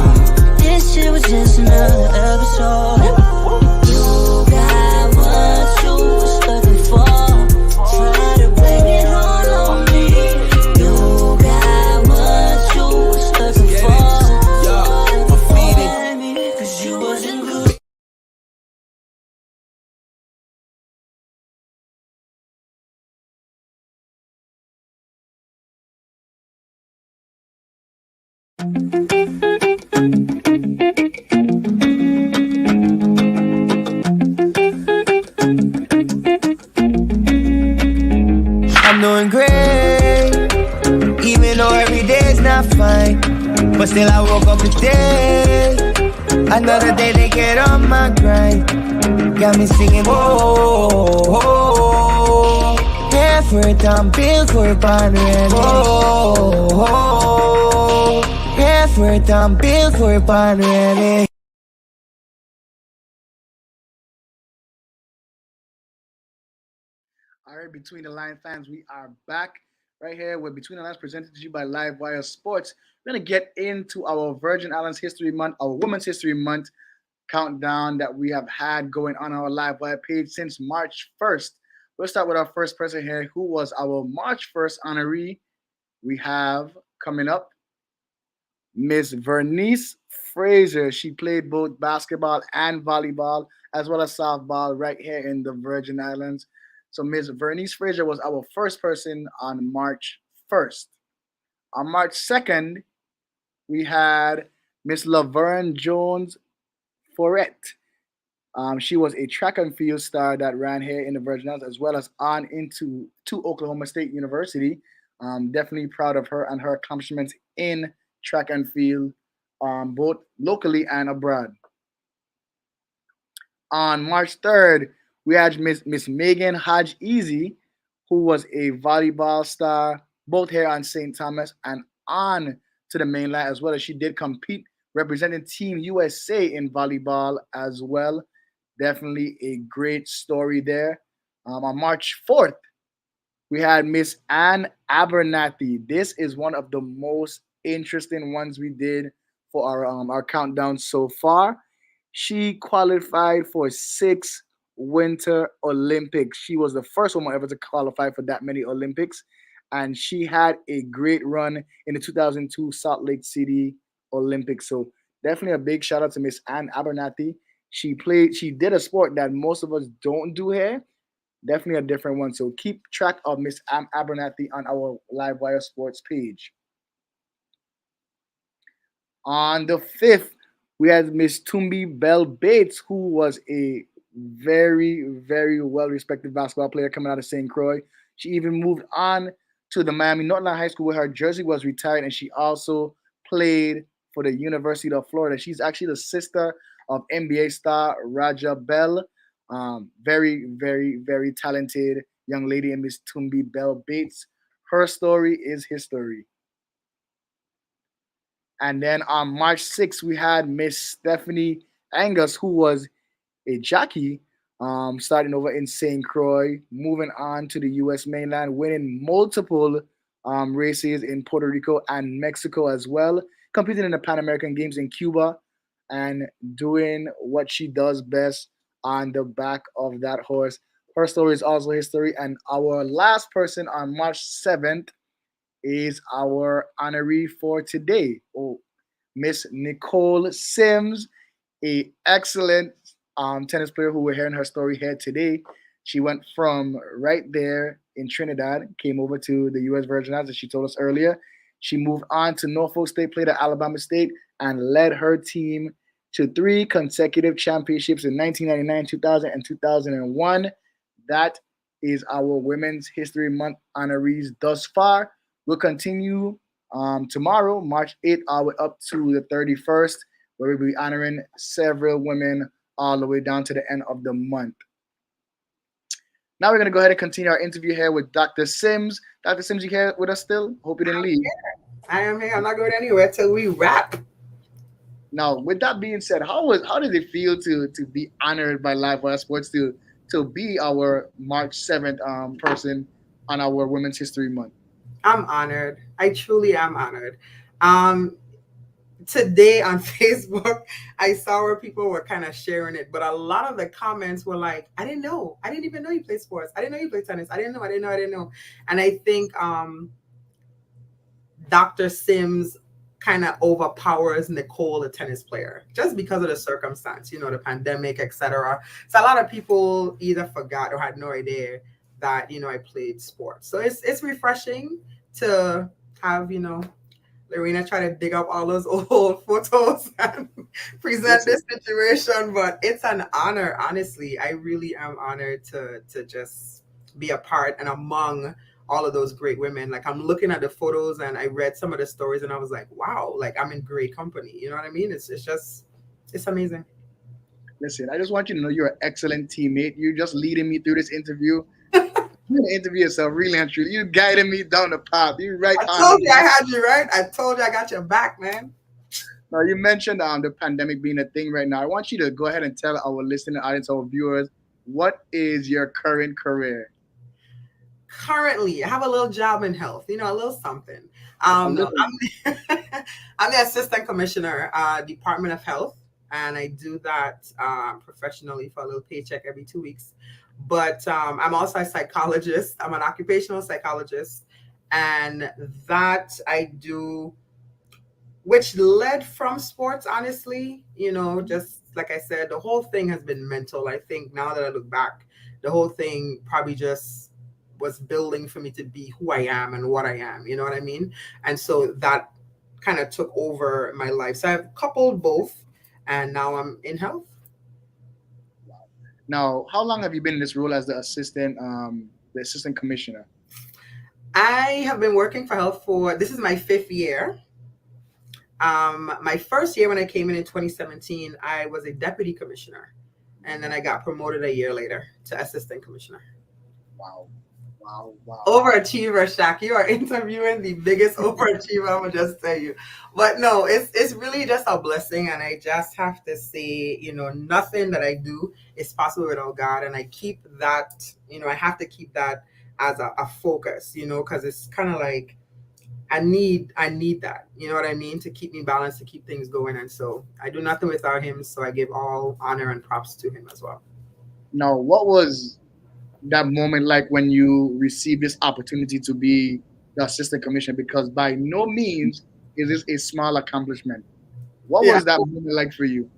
Speaker 5: This shit was just another episode. You got what you was looking for. Try to blame it all on me.
Speaker 1: fine. But still I woke up today. Another day they get on my grind. Got me singing, whoa, whoa. Hair for it, I'm built for it, born ready. Whoa, whoa. Hair for it, I'm built for it, born ready.
Speaker 2: All right, Between the Line fans, we are back right here with Between the Lines presented to you by Livewire Sports. We're going to get into our Virgin Islands History Month, our Women's History Month countdown that we have had going on our Livewire page since March 1st. We'll start with our first person here, who was our March 1st honoree. We have coming up Miss Vernice Fraser. She played both basketball and volleyball, as well as softball, right here in the Virgin Islands. So Miss Vernice Fraser was our first person on March 1st. On March 2nd, we had Miss Laverne Jones Forret. She was a track and field star that ran here in the Virgin Islands, as well as on into to Oklahoma State University. Definitely proud of her and her accomplishments in track and field, both locally and abroad. On March 3rd, we had Miss Megan Hodge Easy, who was a volleyball star, both here on St. Thomas and on to the mainland, as well as she did compete representing Team USA in volleyball as well. Definitely a great story there. On March 4th, we had Miss Ann Abernathy. This is one of the most interesting ones we did for our countdown so far. She qualified for 6 Winter Olympics. She was the first woman ever to qualify for that many Olympics, and she had a great run in the 2002 Salt Lake City Olympics. So definitely a big shout out to Miss Ann Abernathy. She did a sport that most of us don't do here. Definitely a different one. So keep track of Miss Ann Abernathy on our Livewire Sports page. On the 5th, we had Miss Tumbi Bell Bates, who was a very, very well-respected basketball player coming out of St. Croix. She even moved on to the Miami Northland High School where her jersey was retired, and she also played for the University of Florida. She's actually the sister of NBA star Raja Bell. Very, very, very talented young lady, and Miss Tumbi Bell Bates. Her story is history. And then on March 6th, we had Miss Stephanie Angus, who was a jockey, starting over in St. Croix, moving on to the U.S. mainland, winning multiple races in Puerto Rico and Mexico as well, competing in the Pan American Games in Cuba, and doing what she does best on the back of that horse. Her story is also history. And our last person on March 7th is our honoree for today, Miss Nicole Syms, a excellent tennis player who we're hearing her story here today. She went from right there in Trinidad, came over to the U.S. Virgin Islands, as she told us earlier. She moved on to Norfolk State, played at Alabama State, and led her team to 3 consecutive championships in 1999, 2000, and 2001. That is our Women's History Month honorees thus far. We'll continue tomorrow, March 8th, all the way up to the 31st, where we'll be honoring several women all the way down to the end of the month. Now we're going to go ahead and continue our interview here with Dr. Syms. Dr. Syms, you here with us still? Hope you didn't leave.
Speaker 3: I am here. I'm not going anywhere till we wrap.
Speaker 2: Now, with that being said, how did it feel to be honored by Livewire Sports to be our March 7th person on our Women's History Month?
Speaker 3: I'm honored. I truly am honored. Today on Facebook, I saw where people were kind of sharing it, but a lot of the comments were like, I didn't know. I didn't even know you played sports. I didn't know you played tennis. I didn't know. And I think Dr. Syms kind of overpowers Nicole, the tennis player, just because of the circumstance, the pandemic, etc. So a lot of people either forgot or had no idea that, I played sports. So it's refreshing to have, Lorena try to dig up all those old photos and present this situation, but it's an honor. Honestly, I really am honored to just be a part and among all of those great women. Like I'm looking at the photos and I read some of the stories and I was like, wow, like I'm in great company. You know what I mean? It's just, it's amazing.
Speaker 2: Listen, I just want you to know you're an excellent teammate. You're just leading me through this interview. You're the interview yourself, really and truly. You guided me down the path. You right
Speaker 3: I
Speaker 2: on.
Speaker 3: told you I had you right. I told you I got your back, man.
Speaker 2: Now you mentioned the pandemic being a thing right now. I want you to go ahead and tell our listening audience, our viewers, what is your current career?
Speaker 3: Currently, I have a little job in health, you know, a little something. No, I'm the assistant commissioner, Department of Health, and I do that professionally for a little paycheck every 2 weeks. But I'm also a psychologist. I'm an occupational psychologist, and that I do, which led from sports, honestly. You know, just like I said, the whole thing has been mental. I think now that I look back, the whole thing probably just was building for me to be who I am and what I am. You know what I mean? And so that kind of took over my life. So I've coupled both, and now I'm in health.
Speaker 2: Now, how long have you been in this role as the assistant commissioner?
Speaker 3: I have been working for health for, this is my 5th year. My first year when I came in 2017, I was a deputy commissioner, and then I got promoted a year later to assistant commissioner.
Speaker 2: Wow.
Speaker 3: Overachiever, Shaq. You are interviewing the biggest overachiever, I'm gonna just tell you. But no, it's really just a blessing, and I just have to say, you know, nothing that I do is possible without God, and I keep that, you know, I have to keep that as a focus, you know, because it's kind of like I need that, you know what I mean, to keep me balanced, to keep things going. And so I do nothing without him, so I give all honor and props to him as well.
Speaker 2: Now, what was that moment like when you received this opportunity to be the assistant commissioner? Because by no means is this a small accomplishment. What was that moment like for you?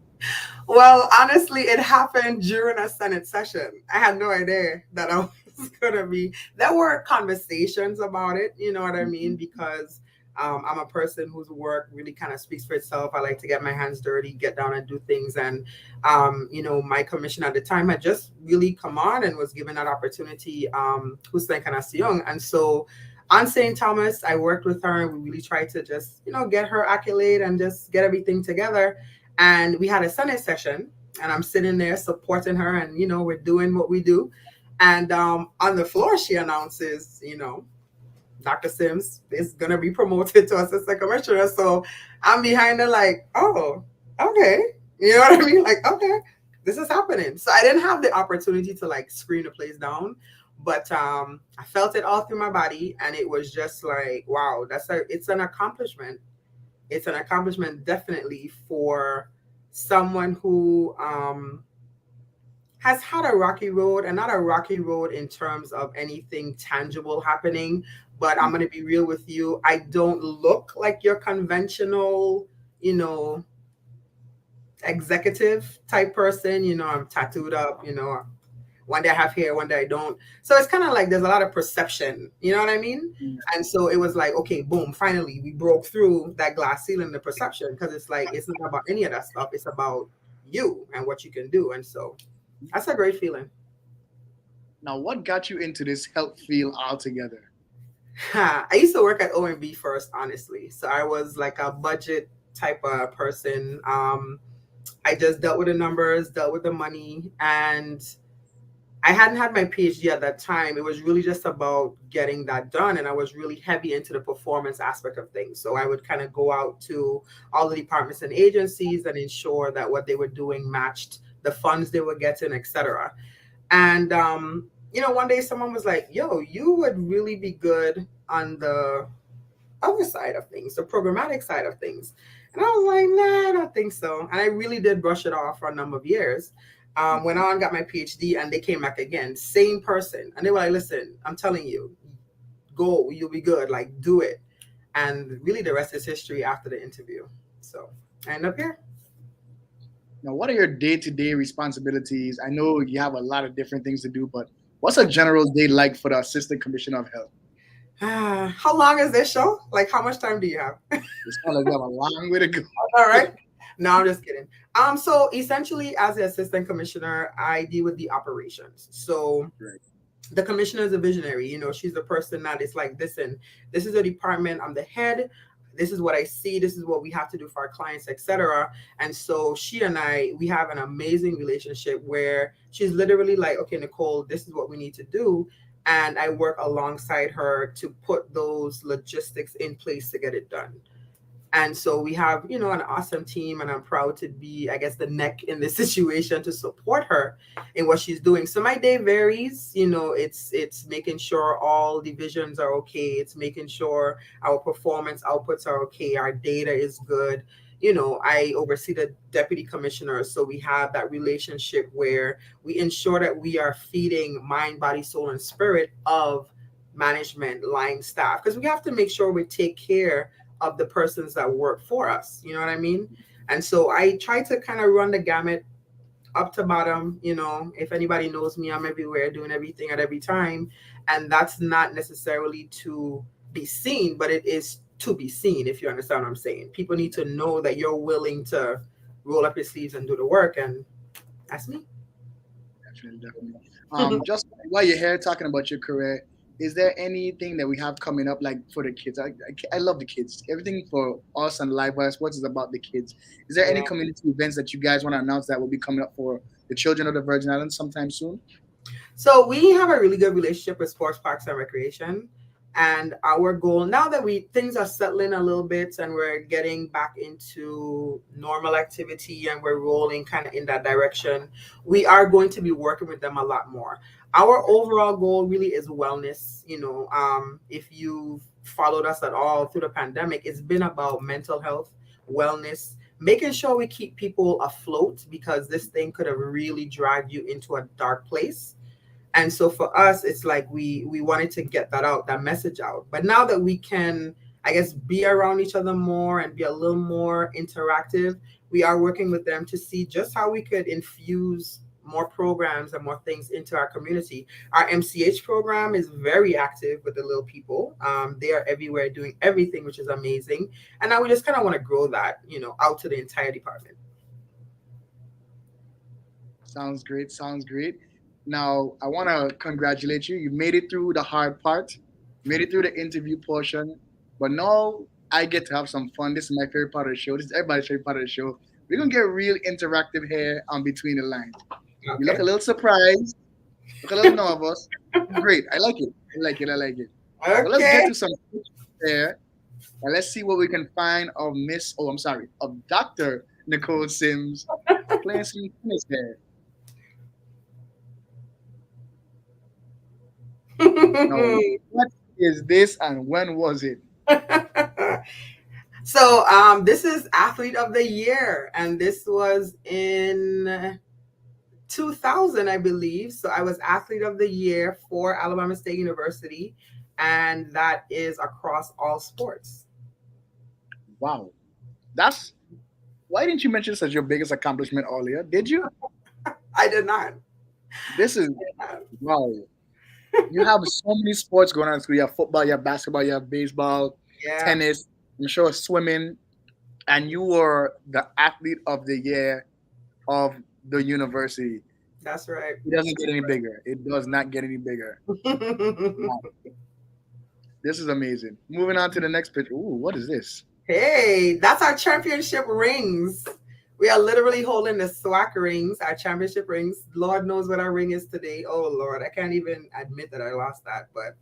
Speaker 3: Well, honestly, it happened during a Senate session. I had no idea that I was going to be. There were conversations about it, you know what I mean? Because I'm a person whose work really kind of speaks for itself. I like to get my hands dirty, get down and do things. And, you know, my commission at the time had just really come on and was given that opportunity, Hussein Kanasiong. And so on St. Thomas, I worked with her and we really tried to just, you know, get her accolade and just get everything together. And we had a Senate session and I'm sitting there supporting her and, you know, we're doing what we do. And on the floor, she announces, you know, Dr. Syms is going to be promoted to assistant commissioner. So I'm behind her like, oh, okay. You know what I mean? Like, okay, this is happening. So I didn't have the opportunity to like scream the place down, but I felt it all through my body. And it was just like, wow, it's an accomplishment. It's an accomplishment definitely for someone who has had a rocky road, and not a rocky road in terms of anything tangible happening. But I'm going to be real with you. I don't look like your conventional, you know, executive type person. You know, I'm tattooed up, you know, one day I have hair, one day I don't. So it's kind of like there's a lot of perception, you know what I mean? Mm-hmm. And so it was like, okay, boom, finally we broke through that glass ceiling, the perception, because it's like, it's not about any of that stuff. It's about you and what you can do. And so that's a great feeling.
Speaker 2: Now, what got you into this health field altogether?
Speaker 3: I used to work at OMB first, honestly. So I was like a budget type of person. I just dealt with the numbers, dealt with the money, and I hadn't had my PhD at that time. It was really just about getting that done. And I was really heavy into the performance aspect of things. So I would kind of go out to all the departments and agencies and ensure that what they were doing matched the funds they were getting, etc. And, you know, one day someone was like, yo, you would really be good on the other side of things, the programmatic side of things. And I was like, nah, I don't think so. And I really did brush it off for a number of years. Went on, got my PhD, and they came back again, same person. And they were like, listen, I'm telling you, go, you'll be good, like do it. And really the rest is history after the interview. So I ended up here.
Speaker 2: Now, what are your day-to-day responsibilities? I know you have a lot of different things to do, but what's a general day like for the Assistant Commissioner of Health?
Speaker 3: How long is this show? Like, how much time do you have?
Speaker 2: It's kind of like we have a long way to go.
Speaker 3: All right. No, I'm just kidding. So essentially, as the assistant commissioner, I deal with the operations. So the commissioner is a visionary. You know, she's the person that is like, listen, this is a department, I'm the head, this is what I see, this is what we have to do for our clients, etc. And so she and I, we have an amazing relationship where she's literally like, okay, Nicole, this is what we need to do, and I work alongside her to put those logistics in place to get it done. And so we have, you know, an awesome team, and I'm proud to be, I guess, the neck in this situation to support her in what she's doing. So my day varies, you know, it's making sure all divisions are okay. It's making sure our performance outputs are okay. Our data is good. You know, I oversee the deputy commissioner. So we have that relationship where we ensure that we are feeding mind, body, soul, and spirit of management line staff, because we have to make sure we take care of the persons that work for us. You know what I mean? And so I try to kind of run the gamut up to bottom. You know, if anybody knows me, I'm everywhere doing everything at every time. And that's not necessarily to be seen, but it is to be seen, if you understand what I'm saying. People need to know that you're willing to roll up your sleeves and do the work. And that's me.
Speaker 2: Definitely, definitely. Just while you're here talking about your career, is there anything that we have coming up like for the kids? I love the kids. Everything for us and Live Wire Sports is about the kids. Is there any
Speaker 3: Yeah.
Speaker 2: community events that you guys want to announce that will be coming up for the children of the Virgin Islands sometime soon?
Speaker 3: So we have a really good relationship with Sports Parks and Recreation. And our goal now that things are settling a little bit and we're getting back into normal activity and we're rolling kind of in that direction, we are going to be working with them a lot more. Our overall goal really is wellness. You know, if you've followed us at all through the pandemic, it's been about mental health, wellness, making sure we keep people afloat, because this thing could have really dragged you into a dark place. And so for us, it's like we wanted to get that message out. But now that we can, I guess, be around each other more and be a little more interactive, we are working with them to see just how we could infuse more programs and more things into our community. Our MCH program is very active with the little people. They are everywhere doing everything, which is amazing. And now we just kind of want to grow that, you know, out to the entire department.
Speaker 2: Sounds great. Sounds great. Now, I want to congratulate you. You made it through the hard part, made it through the interview portion. But now I get to have some fun. This is my favorite part of the show. This is everybody's favorite part of the show. We're going to get real interactive here on Between the Lines. You look a little surprised, look a little nervous. Great. I like it. I like it. I like it. So let's get
Speaker 3: Okay.
Speaker 2: to some pictures there. And let's see what we can find of of Dr. Nicole Syms playing some tennis here. Now, what is this and when was it?
Speaker 3: So this is Athlete of the Year, and this was in 2000, I believe. So I was Athlete of the Year for Alabama State University, and that is across all sports.
Speaker 2: Wow. Why didn't you mention this as your biggest accomplishment earlier? Did you?
Speaker 3: I did not.
Speaker 2: This is wow. You have so many sports going on in school. You have football, you have basketball, you have baseball,
Speaker 3: Yeah.
Speaker 2: tennis, I'm sure swimming, and you were the athlete of the year of the university.
Speaker 3: That's right.
Speaker 2: It doesn't get any bigger. It does not get any bigger. Wow. This is amazing. Moving on to the next picture. Ooh, what is this?
Speaker 3: Hey, that's our championship rings. We are literally holding the SWAC rings, our championship rings. Lord knows what our ring is today. Oh, Lord, I can't even admit that I lost that, but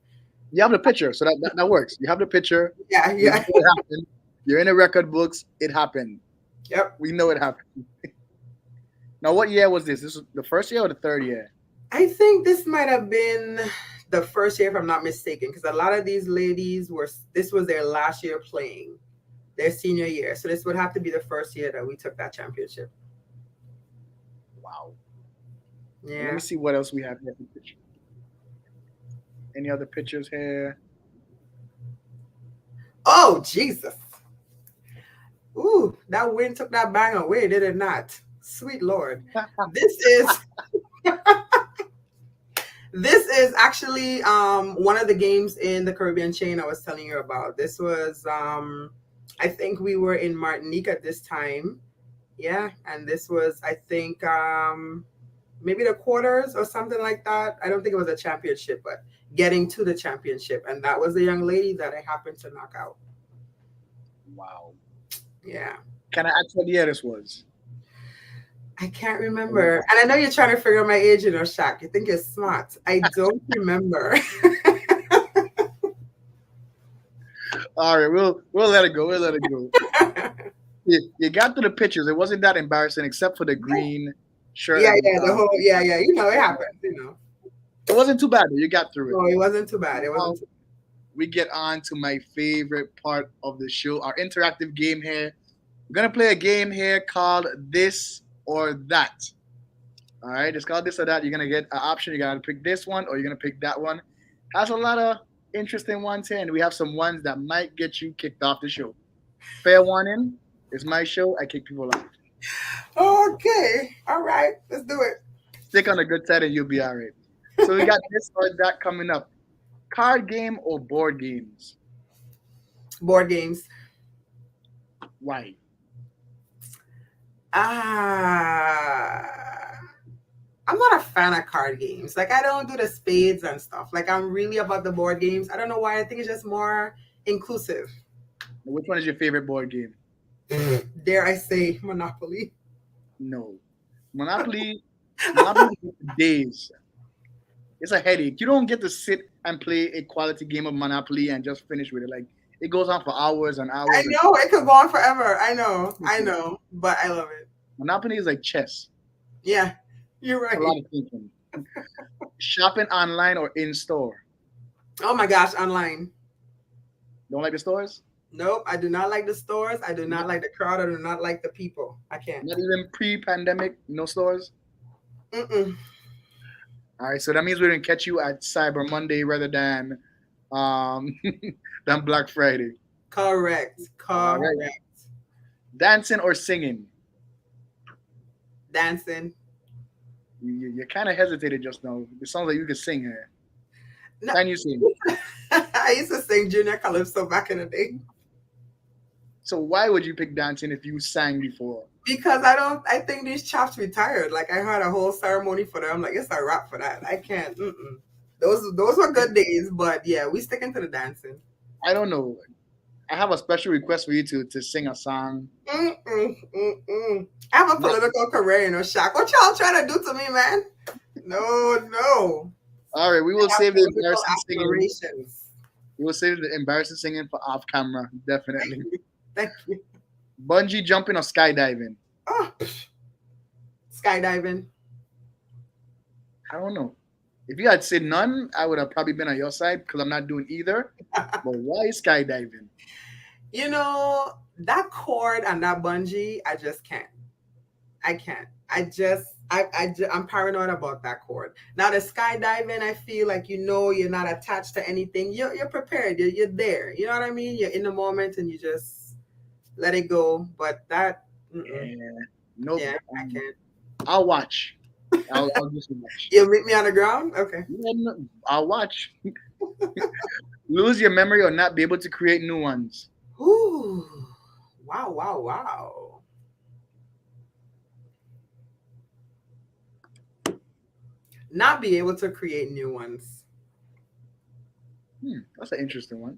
Speaker 2: You have the picture, so that works. You have the picture.
Speaker 3: yeah,
Speaker 2: You know
Speaker 3: yeah.
Speaker 2: it happened. You're in the record books. It happened.
Speaker 3: Yep.
Speaker 2: We know it happened. Now, what year was this? This was the first year or the third year?
Speaker 3: I think this might have been the first year, if I'm not mistaken, because a lot of these ladies this was their last year playing, their senior year. So this would have to be the first year that we took that championship.
Speaker 2: Wow. Let
Speaker 3: Yeah.
Speaker 2: me see what else we have here. Any other pictures here?
Speaker 3: Oh, Jesus. Ooh, that wind took that bang away, did it not? Sweet Lord. This is this is actually one of the games in the Caribbean chain I was telling you about. This was I think we were in Martinique at this time. Yeah, and this was, I think, maybe the quarters or something like that. I don't think it was a championship, but getting to the championship. And that was the young lady that I happened to knock out.
Speaker 2: Wow.
Speaker 3: Yeah.
Speaker 2: Can I ask what year this was?
Speaker 3: I can't remember. And I know you're trying to figure out my age, you know, Shaq. You think you're smart. I don't remember.
Speaker 2: All right, we'll let it go. We'll let it go. You got through the pictures. It wasn't that embarrassing, except for the green shirt.
Speaker 3: Yeah, the whole you know, it happens, you know.
Speaker 2: It wasn't too bad though. You got through it.
Speaker 3: No, it wasn't too bad. It wasn't too bad.
Speaker 2: We get on to my favorite part of the show, our interactive game here. We're gonna play a game here called This or That. All right, it's called This or That. You're gonna get an option. You gotta pick this one or you're gonna pick that one. Has a lot of interesting ones here, and we have some ones that might get you kicked off the show. Fair warning, it's my show. I kick people off.
Speaker 3: Okay. All right. Let's do it.
Speaker 2: Stick on the good side and you'll be all right. So we got This or That coming up. Card game or board games?
Speaker 3: Board games.
Speaker 2: Why?
Speaker 3: I'm not a fan of card games. Like, I don't do the spades and stuff. Like, I'm really about the board games. I don't know why. I think it's just more inclusive.
Speaker 2: Which one is your favorite board game?
Speaker 3: Dare I say Monopoly?
Speaker 2: No. Monopoly for days. It's a headache. You don't get to sit and play a quality game of Monopoly and just finish with it. Like, it goes on for hours and hours.
Speaker 3: I know. It could go on forever. I know. But I love it.
Speaker 2: Monopoly is like chess.
Speaker 3: Yeah. You're right.
Speaker 2: A lot of thinking. Shopping online or in store?
Speaker 3: Oh my gosh, online.
Speaker 2: Don't like the stores?
Speaker 3: Nope, I do not like the stores. I do not like the crowd. I do not like the people. I can't.
Speaker 2: Not even pre-pandemic, no stores?
Speaker 3: Mm-mm.
Speaker 2: All right, so that means we're gonna catch you at Cyber Monday rather than than Black Friday.
Speaker 3: Correct.
Speaker 2: Right. Dancing or singing?
Speaker 3: Dancing.
Speaker 2: You kind of hesitated just now. It sounds like you could sing here.
Speaker 3: No.
Speaker 2: Can you sing?
Speaker 3: I used to sing Junior Calypso back in the day.
Speaker 2: So why would you pick dancing if you sang before?
Speaker 3: Because I think these chaps retired. Like, I had a whole ceremony for them. Like, it's a wrap for that. I can't. Those were good days, but yeah, we sticking to the dancing.
Speaker 2: I don't know. I have a special request for you to sing a song.
Speaker 3: I have a political career, you know, Shaq. What y'all trying to do to me, man? No.
Speaker 2: All right, we will save the embarrassing
Speaker 3: singing.
Speaker 2: We will save the embarrassing singing for off camera, definitely.
Speaker 3: Thank you.
Speaker 2: Bungee jumping or skydiving?
Speaker 3: Oh, skydiving.
Speaker 2: I don't know. If you had said none, I would have probably been on your side because I'm not doing either. But why skydiving?
Speaker 3: You know, that cord and that bungee, I just can't. I can't. I'm paranoid about that cord. Now the skydiving, I feel like, you know, you're not attached to anything. You're prepared. You're there. You know what I mean? You're in the moment and you just let it go. But that,
Speaker 2: nope.
Speaker 3: Yeah, I can't.
Speaker 2: I'll watch. I'll just watch.
Speaker 3: You'll meet me on the ground? Okay.
Speaker 2: Yeah, no, I'll watch. Lose your memory or not be able to create new ones?
Speaker 3: Ooh. Wow. Not be able to create new ones.
Speaker 2: That's an interesting one.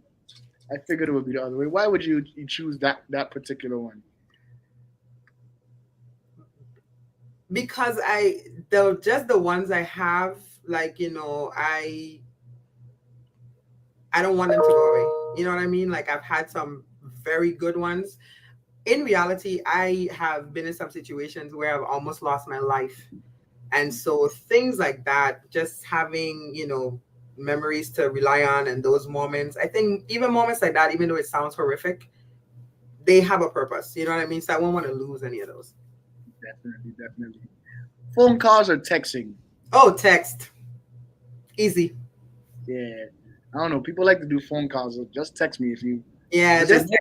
Speaker 2: I figured it would be the other way. Why would you choose that particular one?
Speaker 3: Because just the ones I have, like, you know, I don't want them to go away. You know what I mean? Like, I've had some very good ones. In reality, I have been in some situations where I've almost lost my life. And so things like that, just having, you know, memories to rely on and those moments, I think even moments like that, even though it sounds horrific, they have a purpose. You know what I mean? So I won't want to lose any of those.
Speaker 2: Definitely. Phone calls or texting?
Speaker 3: Oh, text. Easy.
Speaker 2: Yeah. I don't know. People like to do phone calls. So just text me if you.
Speaker 3: Yeah, just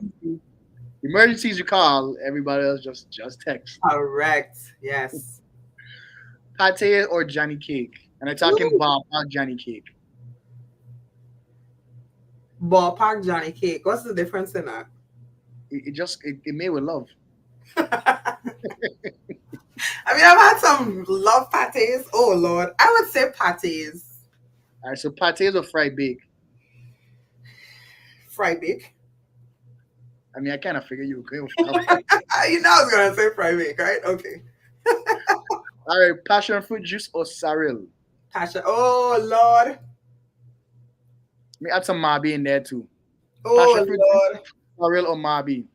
Speaker 2: emergencies you call. Everybody else just text.
Speaker 3: Correct. Yes.
Speaker 2: Pate or Johnny Cake? And I'm talking ballpark Johnny Cake.
Speaker 3: Ballpark Johnny Cake. What's the difference in that?
Speaker 2: It made with love.
Speaker 3: I mean, I've had some love pates. Oh Lord, I would say pates.
Speaker 2: All right, so pates or fried bake?
Speaker 3: Fried bake.
Speaker 2: I mean, I kind of figured you were going with that one.
Speaker 3: You know I was gonna say fried bake, right? Okay.
Speaker 2: All right, passion fruit juice or sorrel?
Speaker 3: Tasha. Oh Lord.
Speaker 2: Let me add some Mabi in there too. Passion
Speaker 3: Oh
Speaker 2: fruit juice,
Speaker 3: Lord.
Speaker 2: sorrel or Mabi?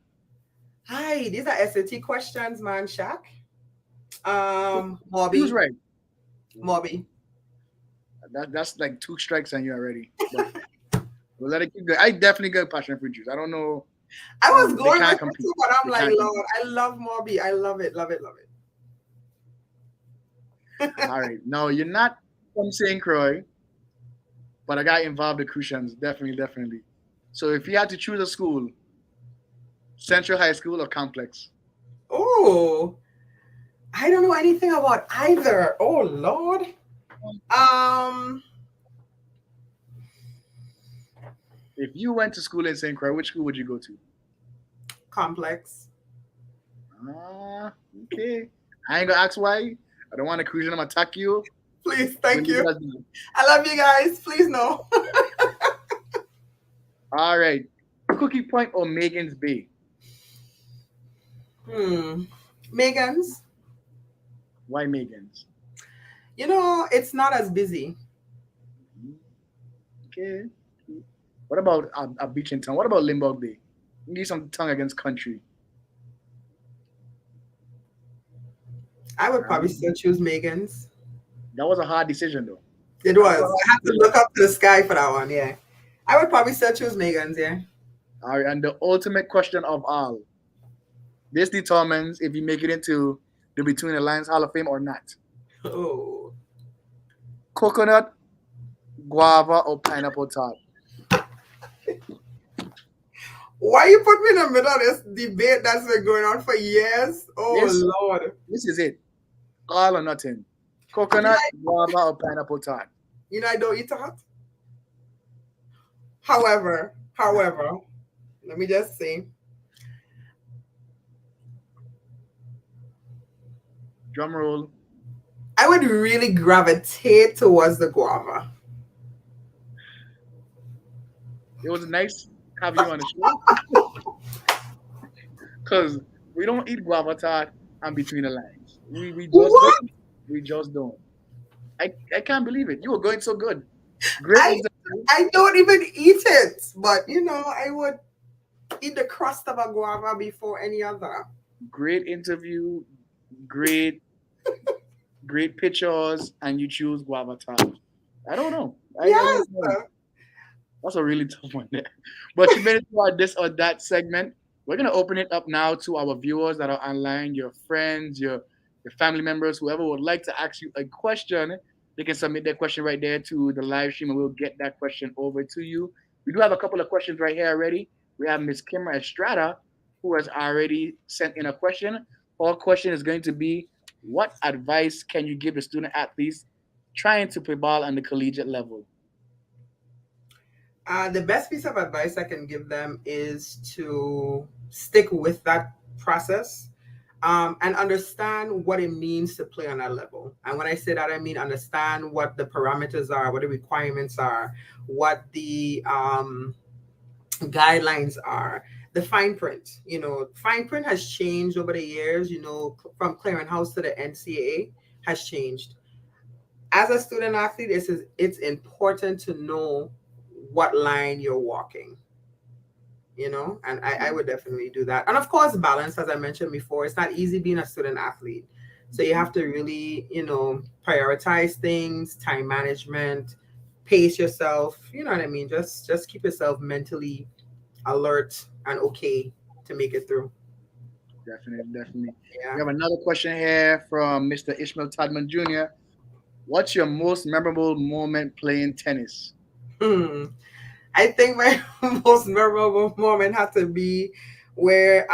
Speaker 3: Hi, these are SAT questions, man, Shaq.
Speaker 2: Who's
Speaker 3: Mobby.
Speaker 2: right?
Speaker 3: Mobby.
Speaker 2: That's like 2 strikes on you already. But we'll let it keep going. I definitely get passion fruit juice. I don't know.
Speaker 3: I was
Speaker 2: They
Speaker 3: going
Speaker 2: can't
Speaker 3: with it
Speaker 2: compete.
Speaker 3: too, but I'm
Speaker 2: They
Speaker 3: like,
Speaker 2: can't
Speaker 3: Lord, I love Mobby. I love it, love it, love it.
Speaker 2: All right. No, you're not from St. Croix, but I got involved in Crucians. Definitely, definitely. So if you had to choose a school, Central High School or Complex?
Speaker 3: Oh, I don't know anything about either. Oh Lord. Um,
Speaker 2: If you went to school in St. Croix, which school would you go to?
Speaker 3: Complex.
Speaker 2: Ah, okay. I ain't gonna ask why. I don't want to Crucian. I'm gonna attack you.
Speaker 3: Please, thank
Speaker 2: We'll leave
Speaker 3: you.
Speaker 2: it as that.
Speaker 3: I love you guys. Please no.
Speaker 2: All right. Cookie Point or Megan's Bay?
Speaker 3: Megan's.
Speaker 2: Why Megan's?
Speaker 3: You know, it's not as busy.
Speaker 2: Okay. What about a beach in town? What about Limburg Bay? Need some tongue against country.
Speaker 3: I would probably still choose Megan's.
Speaker 2: That was a hard decision though.
Speaker 3: It was. I had to look up to the sky for that one. Yeah, I would probably still choose Megan's. Yeah.
Speaker 2: All right, and the ultimate question of all. This determines if you make it into the Between the Lines Hall of Fame or not.
Speaker 3: Oh.
Speaker 2: Coconut, guava, or pineapple tart?
Speaker 3: Why you put me in the middle of this debate that's been going on for years? Oh
Speaker 2: Yes.
Speaker 3: Lord.
Speaker 2: This is it. All or nothing. Coconut, guava, or pineapple tart?
Speaker 3: You know I don't eat tart. However, let me just say,
Speaker 2: Drum roll.
Speaker 3: I would really gravitate towards the guava.
Speaker 2: It was nice having you on the show. Because we don't eat guava tart and Between the Lines. We just
Speaker 3: What?
Speaker 2: don't. We just don't. I can't believe it. You were going so good. Great
Speaker 3: I,
Speaker 2: interview.
Speaker 3: I don't even eat it, but you know, I would eat the crust of a guava before any other.
Speaker 2: Great interview. Great pictures, and you choose guava tart. I don't know. I
Speaker 3: Yes.
Speaker 2: don't know. That's a really tough one there. But you made it to our this or that segment. We're gonna open it up now to our viewers that are online, your friends, your family members, whoever would like to ask you a question. They can submit their question right there to the live stream, and we'll get that question over to you. We do have a couple of questions right here already. We have Miss Kimra Estrada, who has already sent in a question. Our question is going to be, what advice can you give the student athletes trying to play ball on the collegiate level?
Speaker 3: The best piece of advice I can give them is to stick with that process, and understand what it means to play on that level. And when I say that, I mean understand what the parameters are, what the requirements are, what the guidelines are, the fine print. You know, fine print has changed over the years. You know, from clearinghouse to the NCAA has changed. As a student athlete, it's important to know what line you're walking, you know, and I would definitely do that. And of course, balance, as I mentioned before, it's not easy being a student athlete. So you have to really, you know, prioritize things, time management, pace yourself, you know what I mean? Just keep yourself mentally alert and okay to make it through.
Speaker 2: Definitely.
Speaker 3: Yeah.
Speaker 2: We have another question here from Mr. Ishmael Tadman Jr. What's your most memorable moment playing tennis?
Speaker 3: I think my most memorable moment had to be where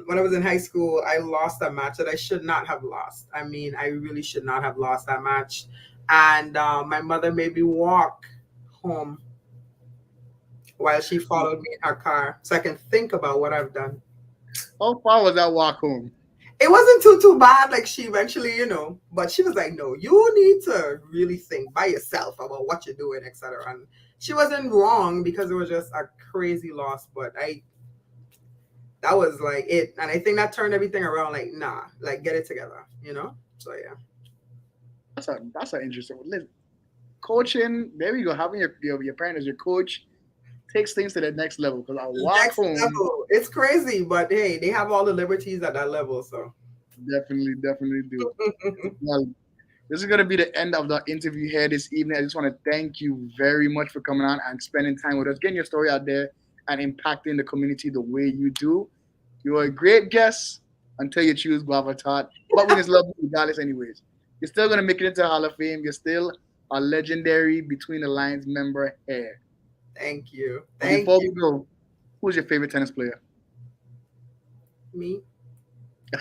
Speaker 3: when I was in high school, I lost a match that I should not have lost. I mean, I really should not have lost that match. And my mother made me walk home while she followed me in her car so I can think about what I've done.
Speaker 2: How far was that walk home?
Speaker 3: it wasn't too bad. Like she eventually, but she was like, no, you need to really think by yourself about what you're doing, etc. And she wasn't wrong because it was just a crazy loss. But that was like it, and I think that turned everything around. Like, nah, like get it together. So yeah.
Speaker 2: That's an interesting one. Listen, coaching. There you go. Having your parent as your coach takes things to the next level. Because I walk
Speaker 3: Next
Speaker 2: home.
Speaker 3: level. It's crazy, but hey, they have all the liberties at that level. So
Speaker 2: Definitely do. Well, this is gonna be the end of the interview here this evening. I just want to thank you very much for coming on and spending time with us, getting your story out there, and impacting the community the way you do. You're a great guest until you choose Guava Tot, but we just love you regardless, anyways. You're still gonna make it into the Hall of Fame. You're still a legendary Between the Lines member here.
Speaker 3: thank you.
Speaker 2: But
Speaker 3: Thank
Speaker 2: before
Speaker 3: you.
Speaker 2: we go, who's your favorite tennis player?
Speaker 3: Me,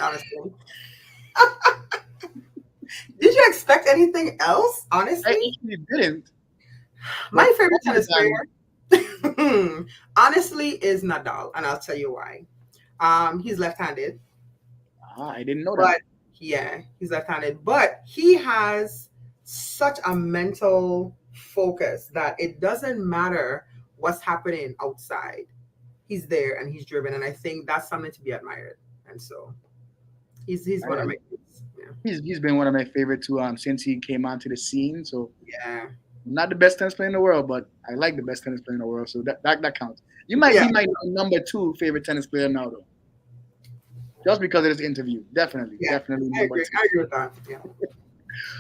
Speaker 3: honestly. Did you expect anything else?
Speaker 2: I
Speaker 3: Honestly,
Speaker 2: actually didn't.
Speaker 3: my
Speaker 2: But
Speaker 3: favorite tennis player, honestly, is Nadal, and I'll tell you why. He's left-handed,
Speaker 2: I didn't know that.
Speaker 3: but yeah, he's left-handed, but he has such a mental focus that it doesn't matter what's happening outside. He's there and he's driven, and I think that's something to be admired. And so he's one of my favorites.
Speaker 2: He's been one of my favorite too. Since he came onto the scene. So
Speaker 3: Yeah,
Speaker 2: not the best tennis player in the world, but I like the best tennis player in the world. So that counts. You might
Speaker 3: yeah,
Speaker 2: be my number two favorite tennis player now, though, just because of this interview.
Speaker 3: yeah.
Speaker 2: Definitely
Speaker 3: I
Speaker 2: number
Speaker 3: agree.
Speaker 2: two.
Speaker 3: I agree with that. Yeah.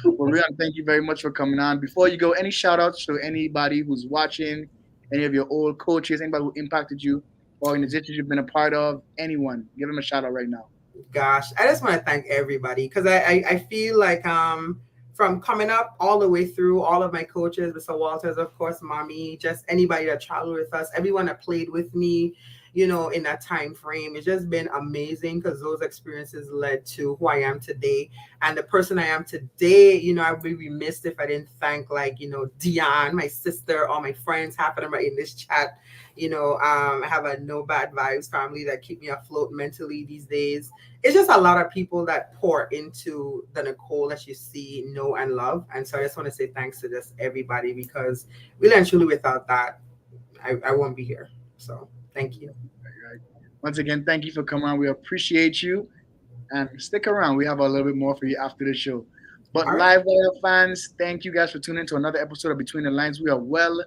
Speaker 2: Well, Rian, thank you very much for coming on. Before you go, any shout outs to anybody who's watching, any of your old coaches, anybody who impacted you, organizations you've been a part of, anyone, give them a shout out right now.
Speaker 3: Gosh, I just want to thank everybody because I feel like from coming up all the way through, all of my coaches, Mr. Walters, of course, mommy, just anybody that traveled with us, everyone that played with me, in that time frame, it's just been amazing because those experiences led to who I am today. And the person I am today, I'd be remiss if I didn't thank, like, Dion, my sister, all my friends, half of them are in this chat. I have a no bad vibes family that keep me afloat mentally these days. It's just a lot of people that pour into the Nicole that you see, know, and love. And so I just want to say thanks to just everybody because really and truly without that, I won't be here. So thank you.
Speaker 2: Right. Once again, thank you for coming on. We appreciate you. And stick around. We have a little bit more for you after the show. But
Speaker 3: All right.
Speaker 2: live wire fans, thank you guys for tuning in to another episode of Between the Lines. We are well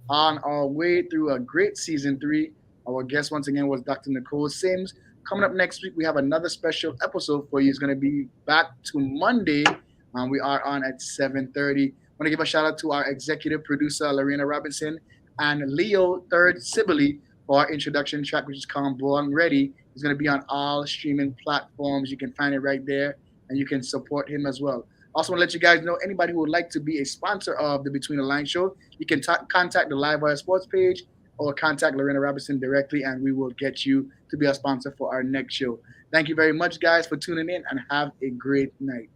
Speaker 2: on our way through a great season 3. Our guest once again was Dr. Nicole Syms. Coming up next week, we have another special episode for you. It's going to be back to Monday. We are on at 7:30. I want to give a shout out to our executive producer, Lorena Robinson, and Leo Third Sibley for our introduction track, which is called Born Ready. It's going to be on all streaming platforms. You can find it right there, and you can support him as well. Also, want to let you guys know anybody who would like to be a sponsor of the Between the Lines show, you can contact the Livewire Sports page or contact Lorena Robinson directly, and we will get you to be a sponsor for our next show. Thank you very much, guys, for tuning in, and have a great night.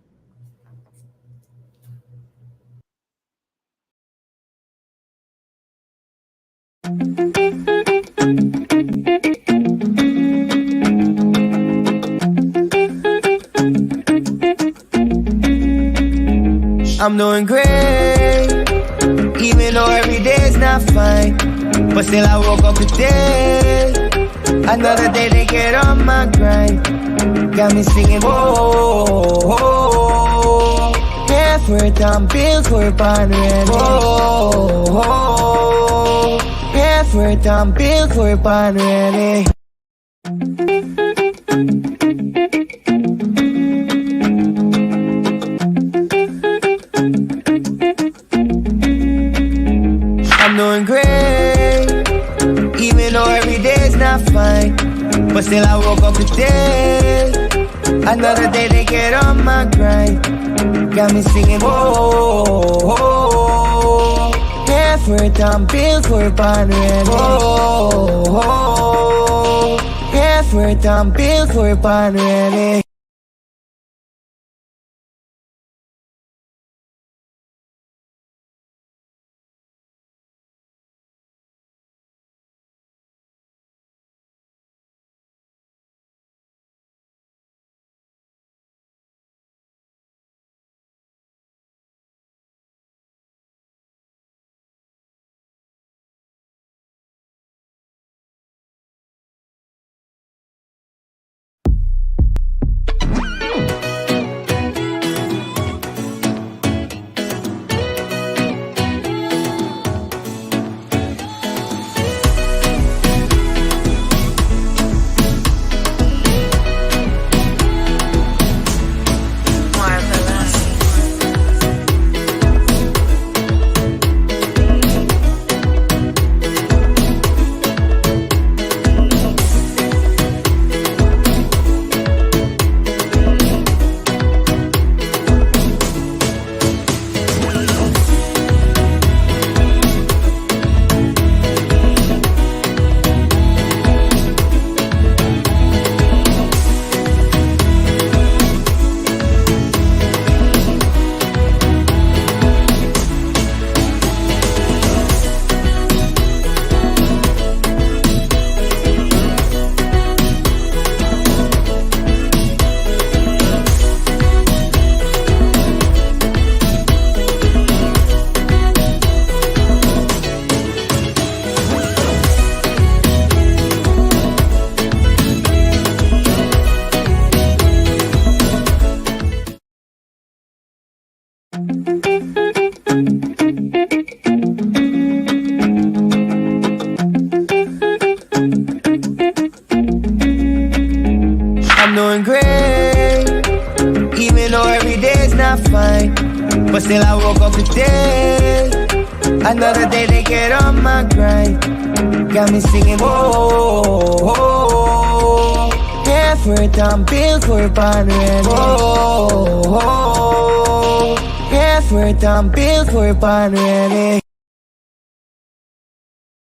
Speaker 1: I'm doing great, even though every day's not fine. But still I woke up today, another day to get on my grind. Got me singing, whoa, whoa, effort, I'm built for born ready. Whoa, whoa, effort, I'm built for born ready. I'm doing great, even though every day's not fine. But still I woke up today, another day to get on my grind. Got me singing, whoa, whoa, effort, I'm built for born ready. Whoa, whoa, effort, I'm built for born ready. but still I woke up today. Another day to get on my grind. Got me singing, oh, oh, oh. Effort and bill for a pan ready. Oh, oh, oh. Effort and bill for a pan ready.